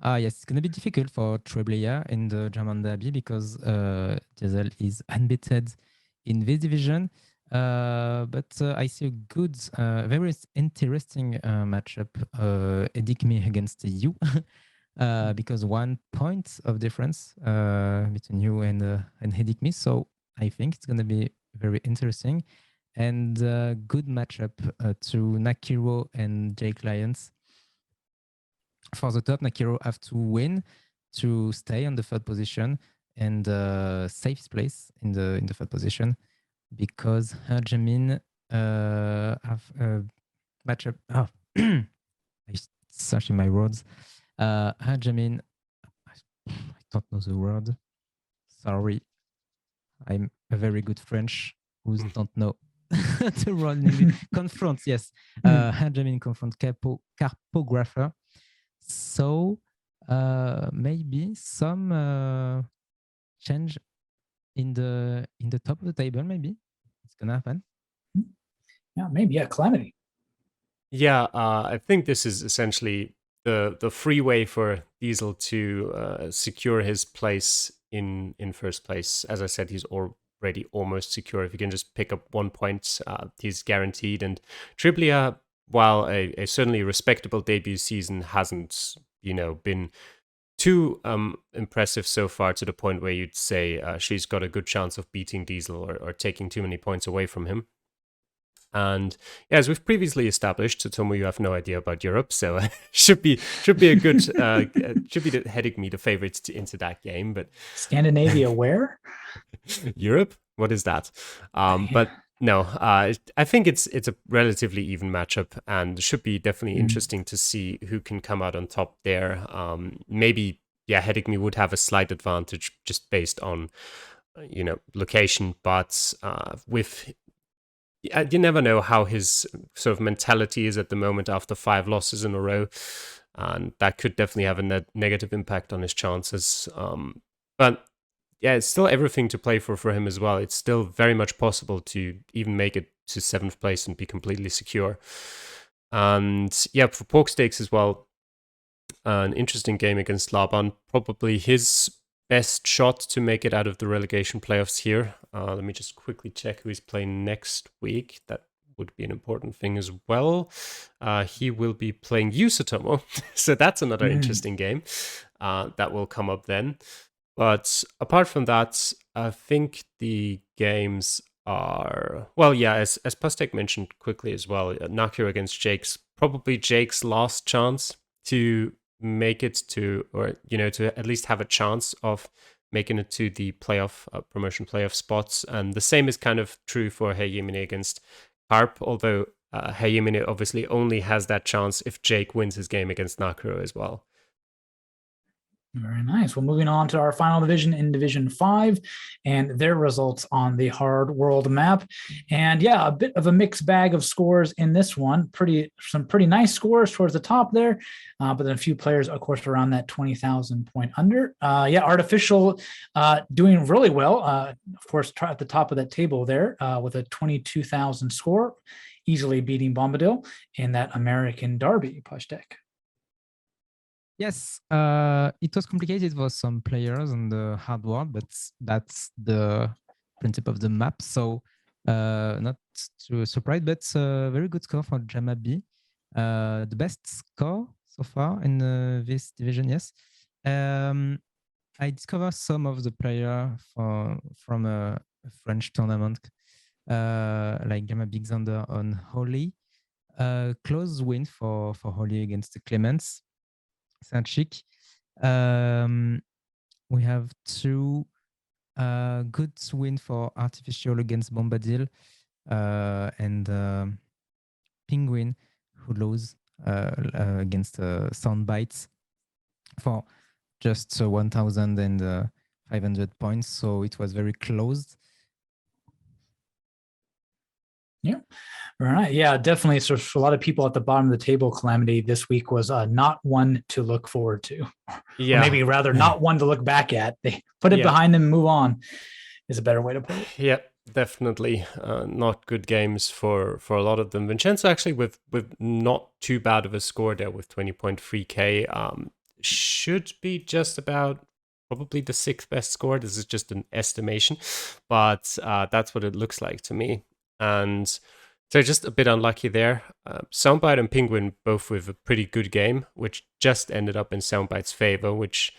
Yes, it's going to be difficult for Treblia in the German derby because Diesel is unbeaten in this division. But I see a good, very interesting matchup, Edikme against you, because 1 point of difference between you and Edikme. So I think it's going to be very interesting and good matchup to Nakiro and Jake Lyons. For the top, Nakiro have to win to stay on the third position and safe place in the third position, because Jamin have a matchup. Oh, I searching my words. Jamin, I don't know the word. Sorry, I'm a very good French who don't know the word in English. Confront, yes. Jamin confront carpographer. So maybe some change in the top of the table. Maybe it's gonna happen. Yeah, maybe. Yeah, Calamity. Yeah, I think this is essentially the free way for Diesel to secure his place in first place. As I said, he's already almost secure. If he can just pick up 1 point, he's guaranteed. And Triplia, while a certainly respectable debut season, hasn't been too impressive so far to the point where you'd say she's got a good chance of beating Diesel or taking too many points away from him. And yeah, as we've previously established, Zotomo, you have no idea about Europe, so should be a good should be heading me the favorites into that game. But Scandinavia, where? Europe? What is that? But no, I think it's a relatively even matchup, and should be definitely interesting to see who can come out on top there. Maybe Hedigme would have a slight advantage just based on location, but with you never know how his sort of mentality is at the moment after 5 losses in a row, and that could definitely have a negative impact on his chances. But yeah, it's still everything to play for him as well. It's still very much possible to even make it to 7th place and be completely secure. And yeah, for Pork Steaks as well, an interesting game against Laban. Probably his best shot to make it out of the relegation playoffs here. Let me just quickly check who he's playing next week. That would be an important thing as well. He will be playing you, Zotomo. So that's another interesting game that will come up then. But apart from that, I think the games are, well, yeah, as Pasteque mentioned quickly as well, Nakio against Jake's probably Jake's last chance to make it to, or to at least have a chance of making it to the playoff promotion playoff spots. And the same is kind of true for Heyimine against Carp, although Heyimine obviously only has that chance if Jake wins his game against Nakuro as well. Very nice. Well, moving on to our final division in Division 5 and their results on the hard world map. And yeah, a bit of a mixed bag of scores in this one. Some pretty nice scores towards the top there, but then a few players, of course, around that 20,000 point under. Yeah, Artificial doing really well. Of course, at the top of that table there with a 22,000 score, easily beating Bombadil in that American Derby, Pasteque. Yes, it was complicated for some players on the hard world, but that's the principle of the map. So not too surprised, but very good score for Jamabi. The best score so far in this division, yes. I discovered some of the players from a French tournament, like Jamabi Xander on Holy. Close win for Holy against the Clements. Saint-Chic. We have two good win for Artificial against Bombadil and Penguin, who lose against Soundbites for just 1,500 points. So it was very close. Yeah. All right. Yeah, definitely. So for a lot of people at the bottom of the table, Calamity this week was not one to look forward to. Yeah. Or maybe rather not one to look back at. They put it behind them and move on is a better way to put it. Yeah, definitely. Not good games for a lot of them. Vincenzo actually with not too bad of a score there with 20.3k. Should be just about probably the 6th best score. This is just an estimation, but that's what it looks like to me. And so just a bit unlucky there. Soundbite and Penguin both with a pretty good game, which just ended up in Soundbite's favor, which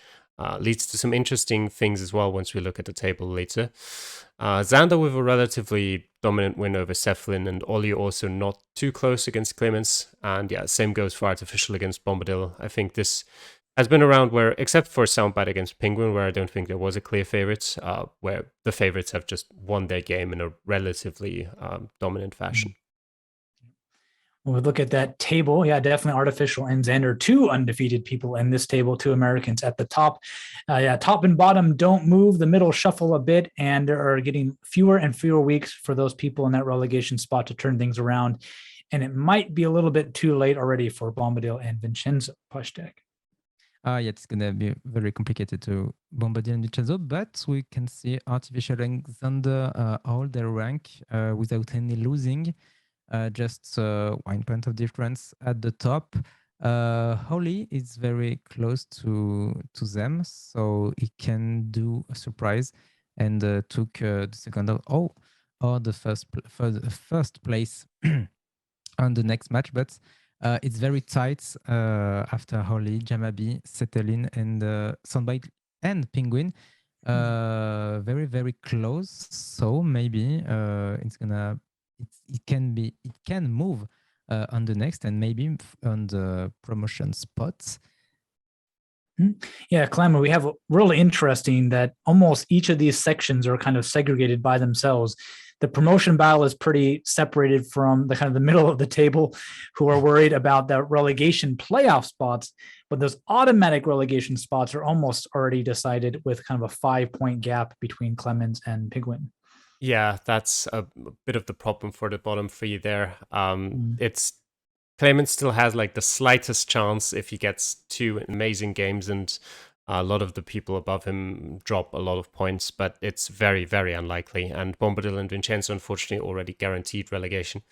leads to some interesting things as well once we look at the table later. Xander with a relatively dominant win over Cephalin, and Ollie also not too close against Clemens. And yeah, same goes for Artificial against Bombadil. I think this has been around where, except for Soundbite against Penguin, where I don't think there was a clear favorite, where the favorites have just won their game in a relatively dominant fashion. When we look at that table, yeah, definitely Artificial and Xander, two undefeated people in this table, two Americans at the top. Yeah, top and bottom don't move. The middle shuffle a bit, and there are getting fewer and fewer weeks for those people in that relegation spot to turn things around. And it might be a little bit too late already for Bombadil and Vincenzo. Pasteque. Yeah, it's going to be very complicated to Bombadil and Vincenzo, but we can see Artificial and Xander hold their rank without any losing. Just 1 point of difference at the top. Holy is very close to them, so he can do a surprise and took the second or the first place on the next match, but it's very tight after Holy, Jamabi, Cetelin, and Soundbite and Penguin. Very, very close. So maybe it's gonna. It can move on the next and maybe on the promotion spots. Yeah, Clamor, we have really interesting that almost each of these sections are kind of segregated by themselves. The promotion battle is pretty separated from the kind of the middle of the table, who are worried about the relegation playoff spots, but those automatic relegation spots are almost already decided with kind of a 5-point gap between Clemens and Penguin. Yeah, that's a bit of the problem for the bottom three there. It's Clemens still has like the slightest chance if he gets two amazing games, and a lot of the people above him drop a lot of points, but it's very, very unlikely. And Bombadil and Vincenzo, unfortunately, already guaranteed relegation.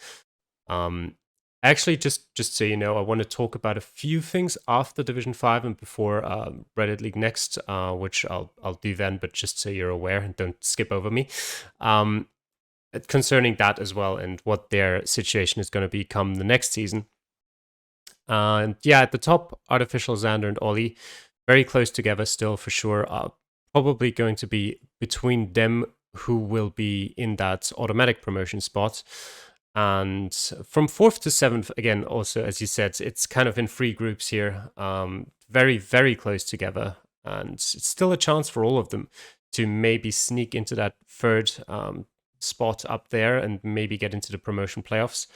Actually, just so you know, I want to talk about a few things after Division 5 and before Reddit League next, which I'll do then, but just so you're aware and don't skip over me. Concerning that as well and what their situation is going to be come the next season. And yeah, at the top, Artificial, Xander, and Ollie, very close together still for sure. Probably going to be between them who will be in that automatic promotion spot. And from 4th to 7th, again, also, as you said, it's kind of in 3 groups here. Very, very close together. and it's still a chance for all of them to maybe sneak into that third spot up there and maybe get into the promotion playoffs.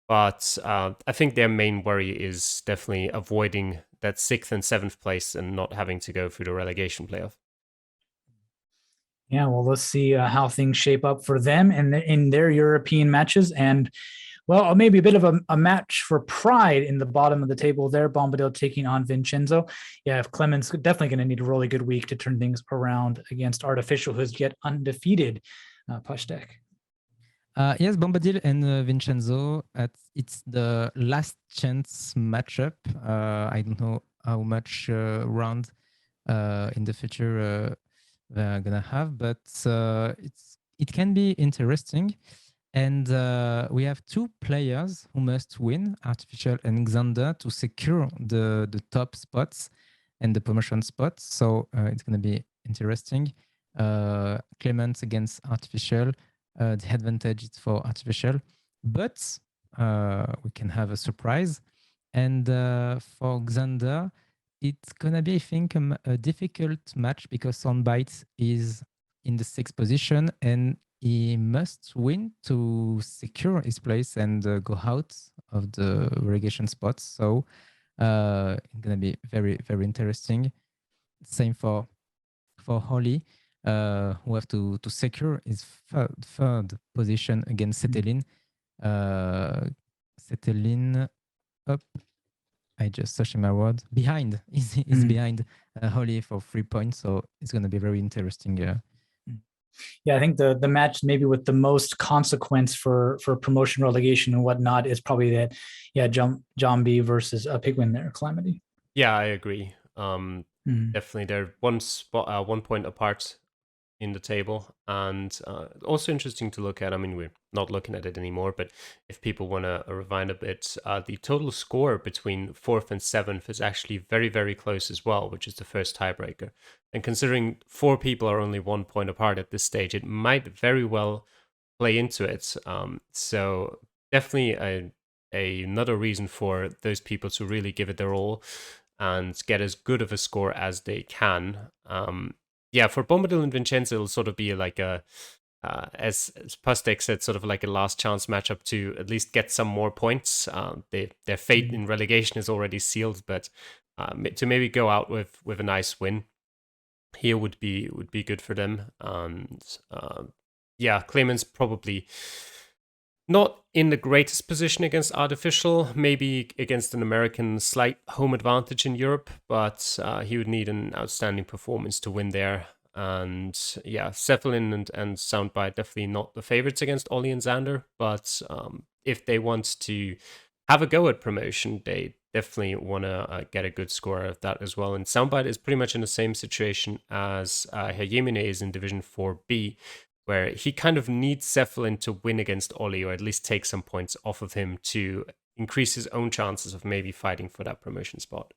But I think their main worry is definitely avoiding that 6th and 7th place and not having to go through the relegation playoff. Yeah, well, let's see how things shape up for them in their European matches. And, well, maybe a bit of a match for pride in the bottom of the table there. Bombadil taking on Vincenzo. Yeah, if Clemens definitely going to need a really good week to turn things around against Artificial, who's yet undefeated. Pasteque. Yes, Bombadil and Vincenzo. It's the last chance matchup. I don't know how much round in the future they're gonna have, but it can be interesting. And we have two players who must win, Artificial and Xander, to secure the top spots and the promotion spots. So it's gonna be interesting. Clemens against Artificial. The advantage is for Artificial, but we can have a surprise. And for Xander, it's gonna be, I think, a difficult match because Soundbite is in the 6th position and he must win to secure his place and go out of the relegation spots. So it's gonna be very, very interesting. Same for Holly, who have to secure his third position against Cetelin. Cetelin up. I just searching my word. Behind is behind Holly for 3 points, so it's going to be very interesting. Yeah, I think the match maybe with the most consequence for promotion, relegation, and whatnot is probably that. Yeah, John B versus Pigwin there, Calamity. Yeah, I agree. Definitely, they're 1 point apart in the table, and also interesting to look at. I mean, we're not looking at it anymore, but if people want to rewind a bit, the total score between 4th and 7th is actually very, very close as well, which is the first tiebreaker. And considering 4 people are only 1 point apart at this stage, it might very well play into it. So definitely another reason for those people to really give it their all and get as good of a score as they can. Yeah, for Bombadil and Vincenzo, it'll sort of be like as Pasteque said, sort of like a last chance matchup to at least get some more points. Their fate in relegation is already sealed, but to maybe go out with a nice win here would be good for them. And yeah, Clemens probably not in the greatest position against Artificial, maybe against an American slight home advantage in Europe, but he would need an outstanding performance to win there. And yeah, Cephalin and Soundbite definitely not the favorites against Ollie and Xander, but if they want to have a go at promotion, they definitely want to get a good score out of that as well. And Soundbite is pretty much in the same situation as Hajimine is in Division 4B, where he kind of needs Cephalin to win against Ollie, or at least take some points off of him to increase his own chances of maybe fighting for that promotion spot.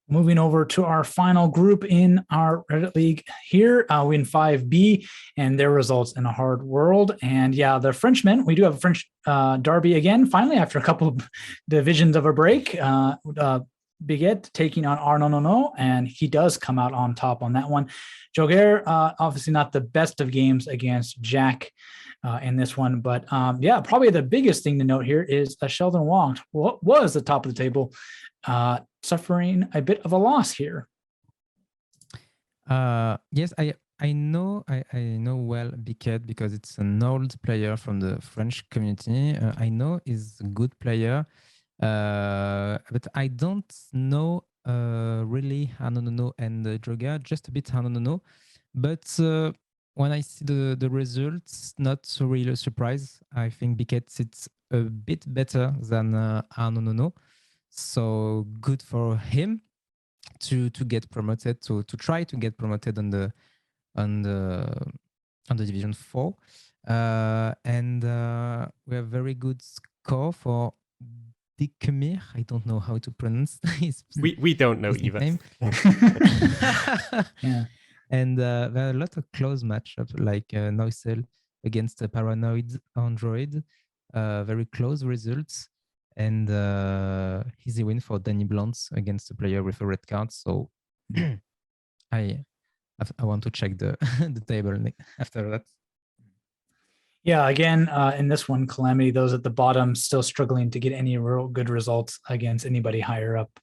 Moving over to our final group in our Reddit League here, we in 5B, and their results in a hard world. And yeah, the Frenchmen, we do have a French derby again, finally, after a couple of divisions of a break. Biguet taking on Arnonono, and he does come out on top on that one. Geoguessr, obviously not the best of games against Jack in this one, but yeah, probably the biggest thing to note here is Sheldon Wong was the top of the table, suffering a bit of a loss here. Yes, I know well Biquet because it's an old player from the French community. I know he's a good player, but I don't know really Hanonono and Droga, just a bit Hanonono. But when I see the results, not really a surprise. I think Biquet it's a bit better than Hanonono. So good for him to get promoted, to try to get promoted on the Division 4. And we have very good score for Dikemir. I don't know how to pronounce his We don't know either. Name. Yeah. And there are a lot of close matchups like Noisel against a Paranoid Android. Very close results. And easy win for Danny Blantz against a player with a red card. So I want to check the the table after that. Yeah, again, in this one, Calamity, those at the bottom still struggling to get any real good results against anybody higher up.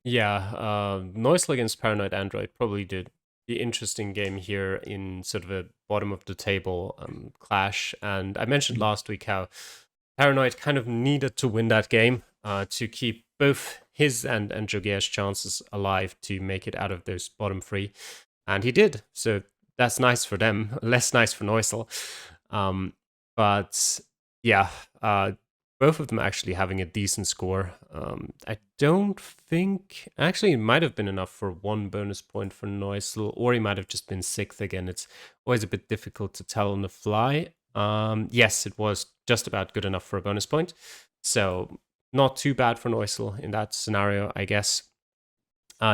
Yeah, Noisel against Paranoid Android probably did the interesting game here in sort of a bottom of the table clash. And I mentioned last week how Paranoid kind of needed to win that game to keep both his and Geoguessr's chances alive to make it out of those bottom three. And he did. So that's nice for them. Less nice for Noisel. But yeah, both of them actually having a decent score. I don't think... Actually, it might have been enough for 1 bonus point for Noisel, or he might have just been 6th again. It's always a bit difficult to tell on the fly. Yes, it was just about good enough for a bonus point. So not too bad for Noisel in that scenario, I guess.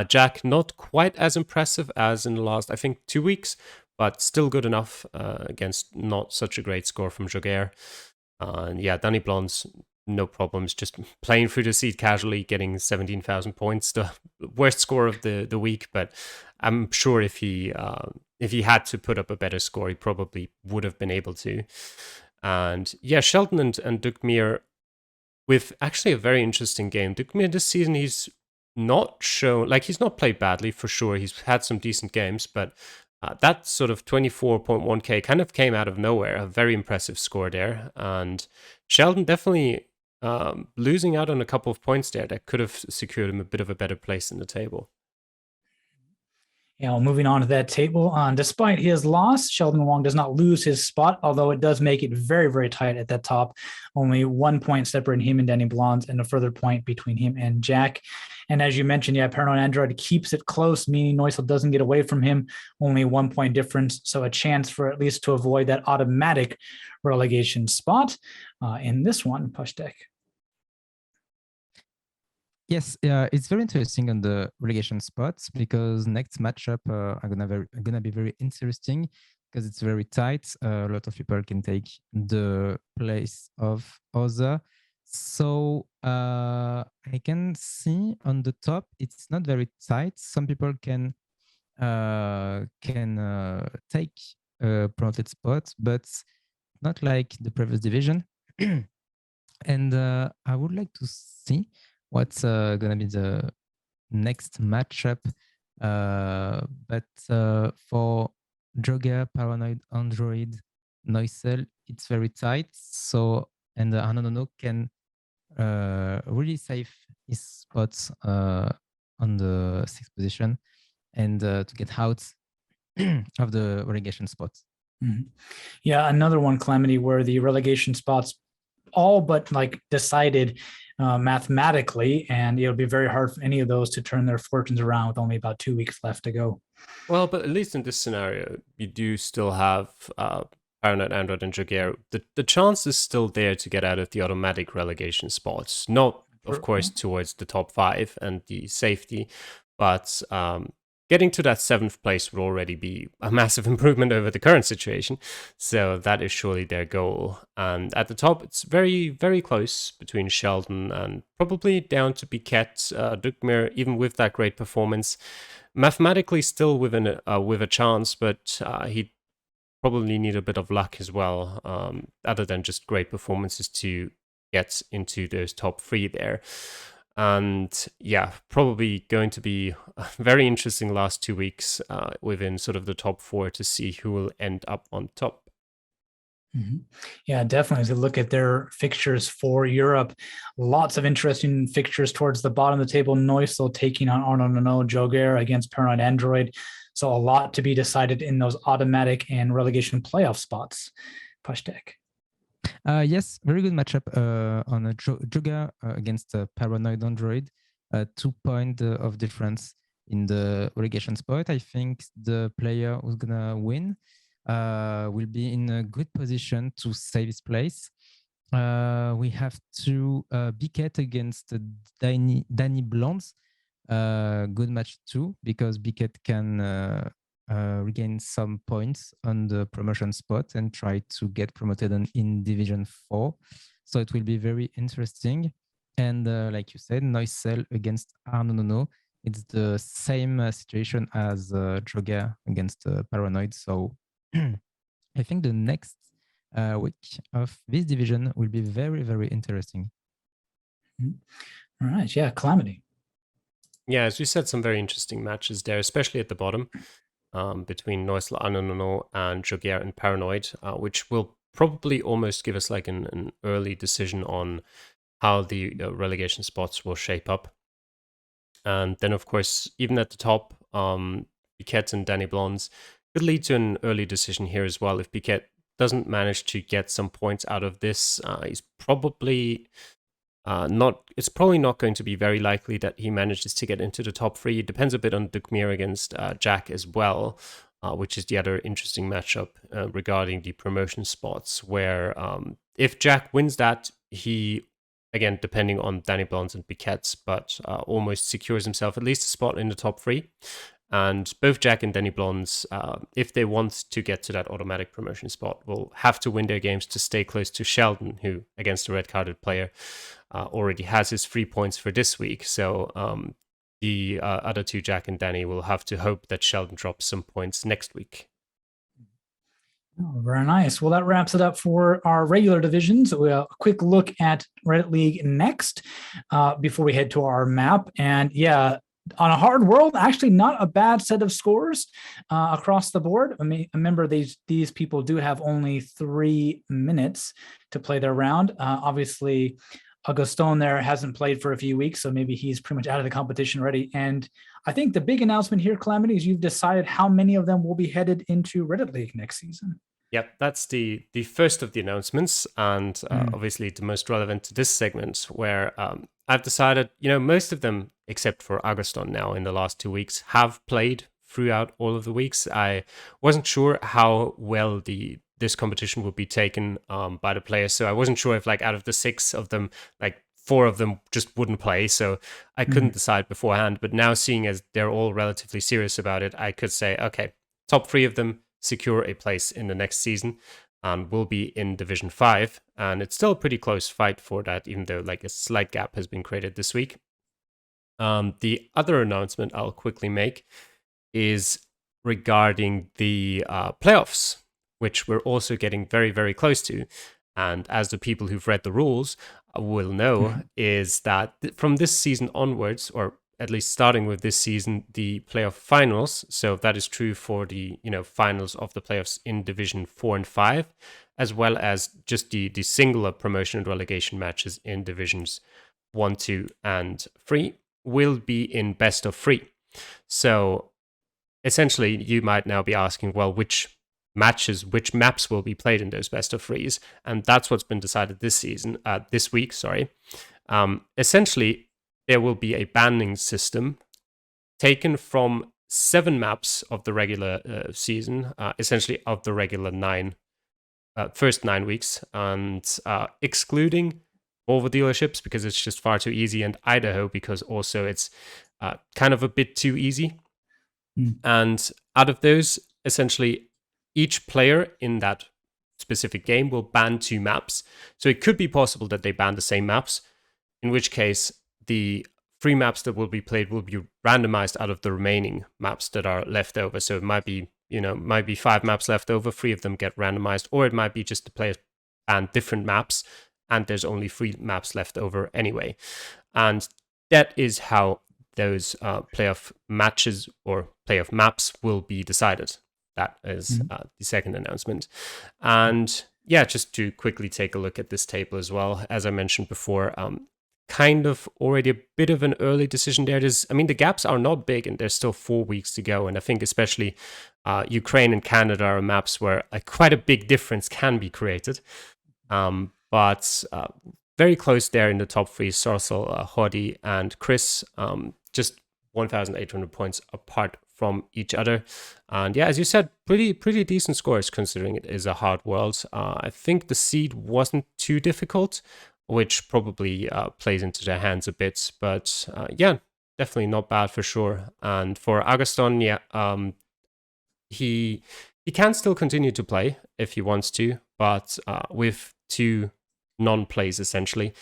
Jack, not quite as impressive as in the last, I think, 2 weeks, but still good enough against not such a great score from Geoguessr. And yeah, Danny Blonde's no problems, just playing through the seed casually, getting 17,000 points, the worst score of the week. But I'm sure if he had to put up a better score, he probably would have been able to. And yeah, Sheldon and Dukmir with actually a very interesting game. Dukmir this season, he's not shown, like, he's not played badly for sure. He's had some decent games, but that sort of 24.1k kind of came out of nowhere. A very impressive score there. And Sheldon definitely losing out on a couple of points there that could have secured him a bit of a better place in the table. Yeah, well, moving on to that table, despite his loss, Sheldon Wong does not lose his spot, although it does make it very, very tight at that top. Only 1 point separating him and Danny Blonde, and a further point between him and Jack. And as you mentioned, yeah, Paranoid Android keeps it close, meaning Noisel doesn't get away from him. Only 1 point difference, so a chance for at least to avoid that automatic relegation spot in this one, Pasteque. Yes, it's very interesting on the relegation spots because next matchup are gonna be very interesting because it's very tight. A lot of people can take the place of other. So I can see on the top it's not very tight. Some people can take promoted spots, but not like the previous division. And I would like to see what's gonna be the next matchup. But for Geoguessr, Paranoid Android, Noisel, it's very tight. So, and Anonono can really save his spots on the 6th position and to get out of the relegation spots. Mm-hmm. Yeah, another one, Calamity, where the relegation spots all but like decided mathematically, and it'll be very hard for any of those to turn their fortunes around with only about 2 weeks left to go. Well, but at least in this scenario, you do still have Paranoid Android and Geoguessr. The chance is still there to get out of the automatic relegation spots. Not, of course, towards the top 5 and the safety, but getting to that 7th place would already be a massive improvement over the current situation. So that is surely their goal. And at the top, it's very, very close between Sheldon and probably down to Biquette. Dukmir, even with that great performance, mathematically still with a chance, but he probably need a bit of luck as well, other than just great performances to get into those top 3 there. And yeah, probably going to be a very interesting last 2 weeks within sort of the top 4 to see who will end up on top. Mm-hmm. Yeah, definitely. To look at their fixtures for Europe, lots of interesting fixtures towards the bottom of the table. Noisel taking on Anonono, Geoguessr against Paranoid Android. So a lot to be decided in those automatic and relegation playoff spots. Pasteque. Yes, very good matchup on a Geoguessr against Paranoid Android. 2 points of difference in the relegation spot. I think the player who's gonna win will be in a good position to save his place. We have to Biquette against Danny Blonde. Good match too, because Biquette can regain some points on the promotion spot and try to get promoted in Division 4. So it will be very interesting. And like you said, Noisel against Anonono. it's the same situation as Joguessr against Paranoid. So I think the next week of this division will be very, very interesting. All right, yeah, Calamity. Yeah, as you said, some very interesting matches there, especially at the bottom between Noisla Anonono and Joguessr and Paranoid, which will probably almost give us like an early decision on how the relegation spots will shape up. And then, of course, even at the top, Piquet and Danny Blondes could lead to an early decision here as well. If Piquet doesn't manage to get some points out of this, he's probably it's probably not going to be very likely that he manages to get into the top 3. It depends a bit on Dukmir against Jack as well, which is the other interesting matchup regarding the promotion spots, where if Jack wins that, he, again, depending on Danny Blondes and Piquet's, but almost secures himself at least a spot in the top 3. And both Jack and Danny Blondes, if they want to get to that automatic promotion spot, will have to win their games to stay close to Sheldon, who, against the red-carded player, already has his 3 points for this week. So the other two, Jack and Danny, will have to hope that Sheldon drops some points next week. Oh, very nice. Well, that wraps it up for our regular divisions. We'll a quick look at Reddit League next before we head to our map. And yeah, on a hard world, actually not a bad set of scores across the board. I mean, remember these people do have only 3 minutes to play their round. Obviously, Augustin there hasn't played for a few weeks, so maybe he's pretty much out of the competition already. And I think the big announcement here, Calamity, is you've decided how many of them will be headed into Reddit League next season. Yep, that's the first of the announcements, and obviously the most relevant to this segment, where I've decided, most of them, except for Augustin now in the last 2 weeks, have played throughout all of the weeks. I wasn't sure how well this competition would be taken by the players, so I wasn't sure if, like, out of the 6 of them, like 4 of them just wouldn't play, so I couldn't decide beforehand. But now, seeing as they're all relatively serious about it, I could say, okay, top 3 of them secure a place in the next season and will be in Division 5. And it's still a pretty close fight for that, even though like a slight gap has been created this week. The other announcement I'll quickly make is regarding the playoffs, which we're also getting very, very close to. And as the people who've read the rules will know, is that from this season onwards, or at least starting with this season, the playoff finals. So that is true for the finals of the playoffs in Division 4 and 5, as well as just the singular promotion and relegation matches in Divisions 1, 2, and 3 will be in best of 3. So essentially, you might now be asking, well, which maps will be played in those best of 3s? And that's what's been decided this week. Essentially, there will be a banding system taken from 7 maps of the regular season, essentially of the regular first 9 weeks, and excluding Volvo dealerships because it's just far too easy, and Idaho because also it's kind of a bit too easy. And out of those, essentially, each player in that specific game will ban 2 maps. So it could be possible that they ban the same maps, in which case the 3 maps that will be played will be randomized out of the remaining maps that are left over. So it might be 5 maps left over, 3 of them get randomized, or it might be just the players ban different maps and there's only 3 maps left over anyway. And that is how those playoff matches or playoff maps will be decided. That is the second announcement. And yeah, just to quickly take a look at this table as well, as I mentioned before, kind of already a bit of an early decision there. The gaps are not big and there's still 4 weeks to go. And I think especially Ukraine and Canada are maps where quite a big difference can be created. But very close there in the top 3, Sorsel, Hodi, and Chris, just 1,800 points apart from each other. And yeah, as you said, pretty decent scores considering it is a hard world. I think the seed wasn't too difficult, which probably plays into their hands a bit. But yeah, definitely not bad for sure. And for Augustin, yeah, he can still continue to play if he wants to, but with 2 non-plays essentially.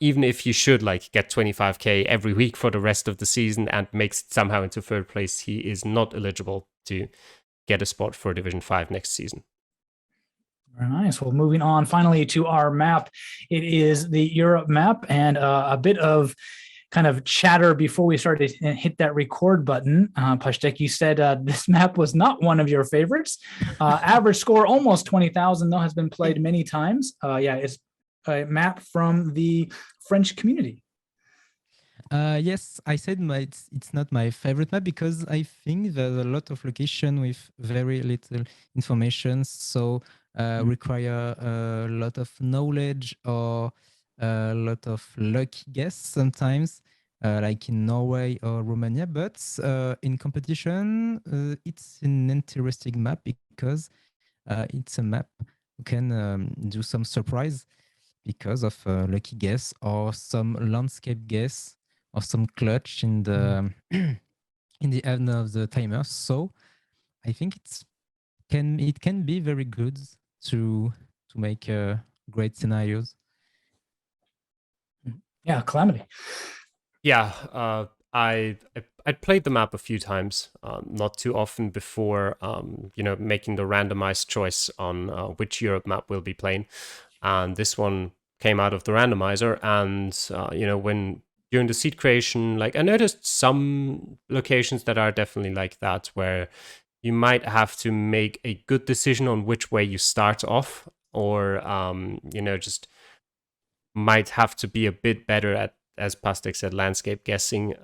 even if you should like get 25k every week for the rest of the season and makes it somehow into third place, he is not eligible to get a spot for Division 5 next season. Very nice. Well, moving on finally to our map. It is the Europe map, and a bit of kind of chatter before we started to hit that record button. Pasteque, you said this map was not one of your favorites. Average score almost 20,000 though, has been played many times. Yeah, it's a map from the French community. Yes, I said it's not my favorite map because I think there's a lot of location with very little information, so require a lot of knowledge or a lot of lucky guess sometimes, like in Norway or Romania. But in competition, it's an interesting map because it's a map who can do some surprise because of lucky guess or some landscape guess or some clutch in the in the end of the timer. So I think it can be very good to make great scenarios. Yeah, Calamity. Yeah, I played the map a few times, not too often before, making the randomized choice on which Europe map we'll be playing. And this one came out of the randomizer. And, when during the seed creation, like I noticed some locations that are definitely like that, where you might have to make a good decision on which way you start off, or, just might have to be a bit better at, as Pasteque said, landscape guessing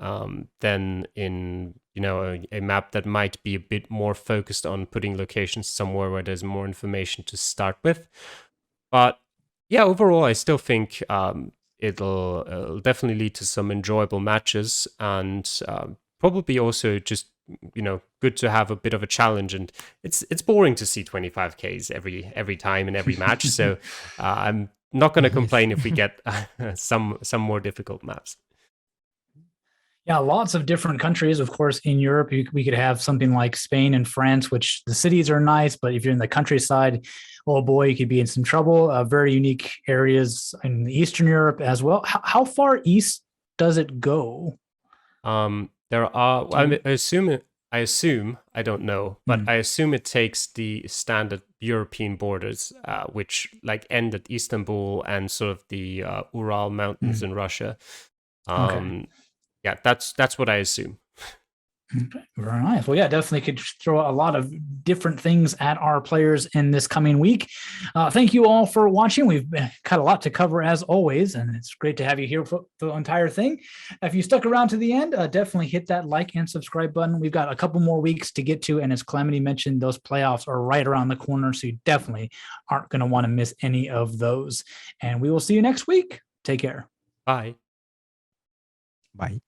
than in a map that might be a bit more focused on putting locations somewhere where there's more information to start with. But yeah, overall, I still think it'll definitely lead to some enjoyable matches, and probably also just good to have a bit of a challenge. And it's boring to see 25Ks every time in every match, so I'm not going to complain if we get some more difficult maps. Yeah, lots of different countries. Of course, in Europe, we could have something like Spain and France, which the cities are nice, but if you're in the countryside, oh boy, you could be in some trouble. Very unique areas in Eastern Europe as well. How far east does it go? There are. I assume. I don't know, but I assume it takes the standard European borders, which like end at Istanbul and sort of the Ural Mountains in Russia. Okay. Yeah, that's what I assume. Okay, very nice. Well, yeah, definitely could throw a lot of different things at our players in this coming week. Thank you all for watching. We've got a lot to cover as always, and it's great to have you here for the entire thing. If you stuck around to the end, definitely hit that like and subscribe button. We've got a couple more weeks to get to, and as Calamity mentioned, those playoffs are right around the corner, so you definitely aren't going to want to miss any of those. And we will see you next week. Take care. Bye. Bye.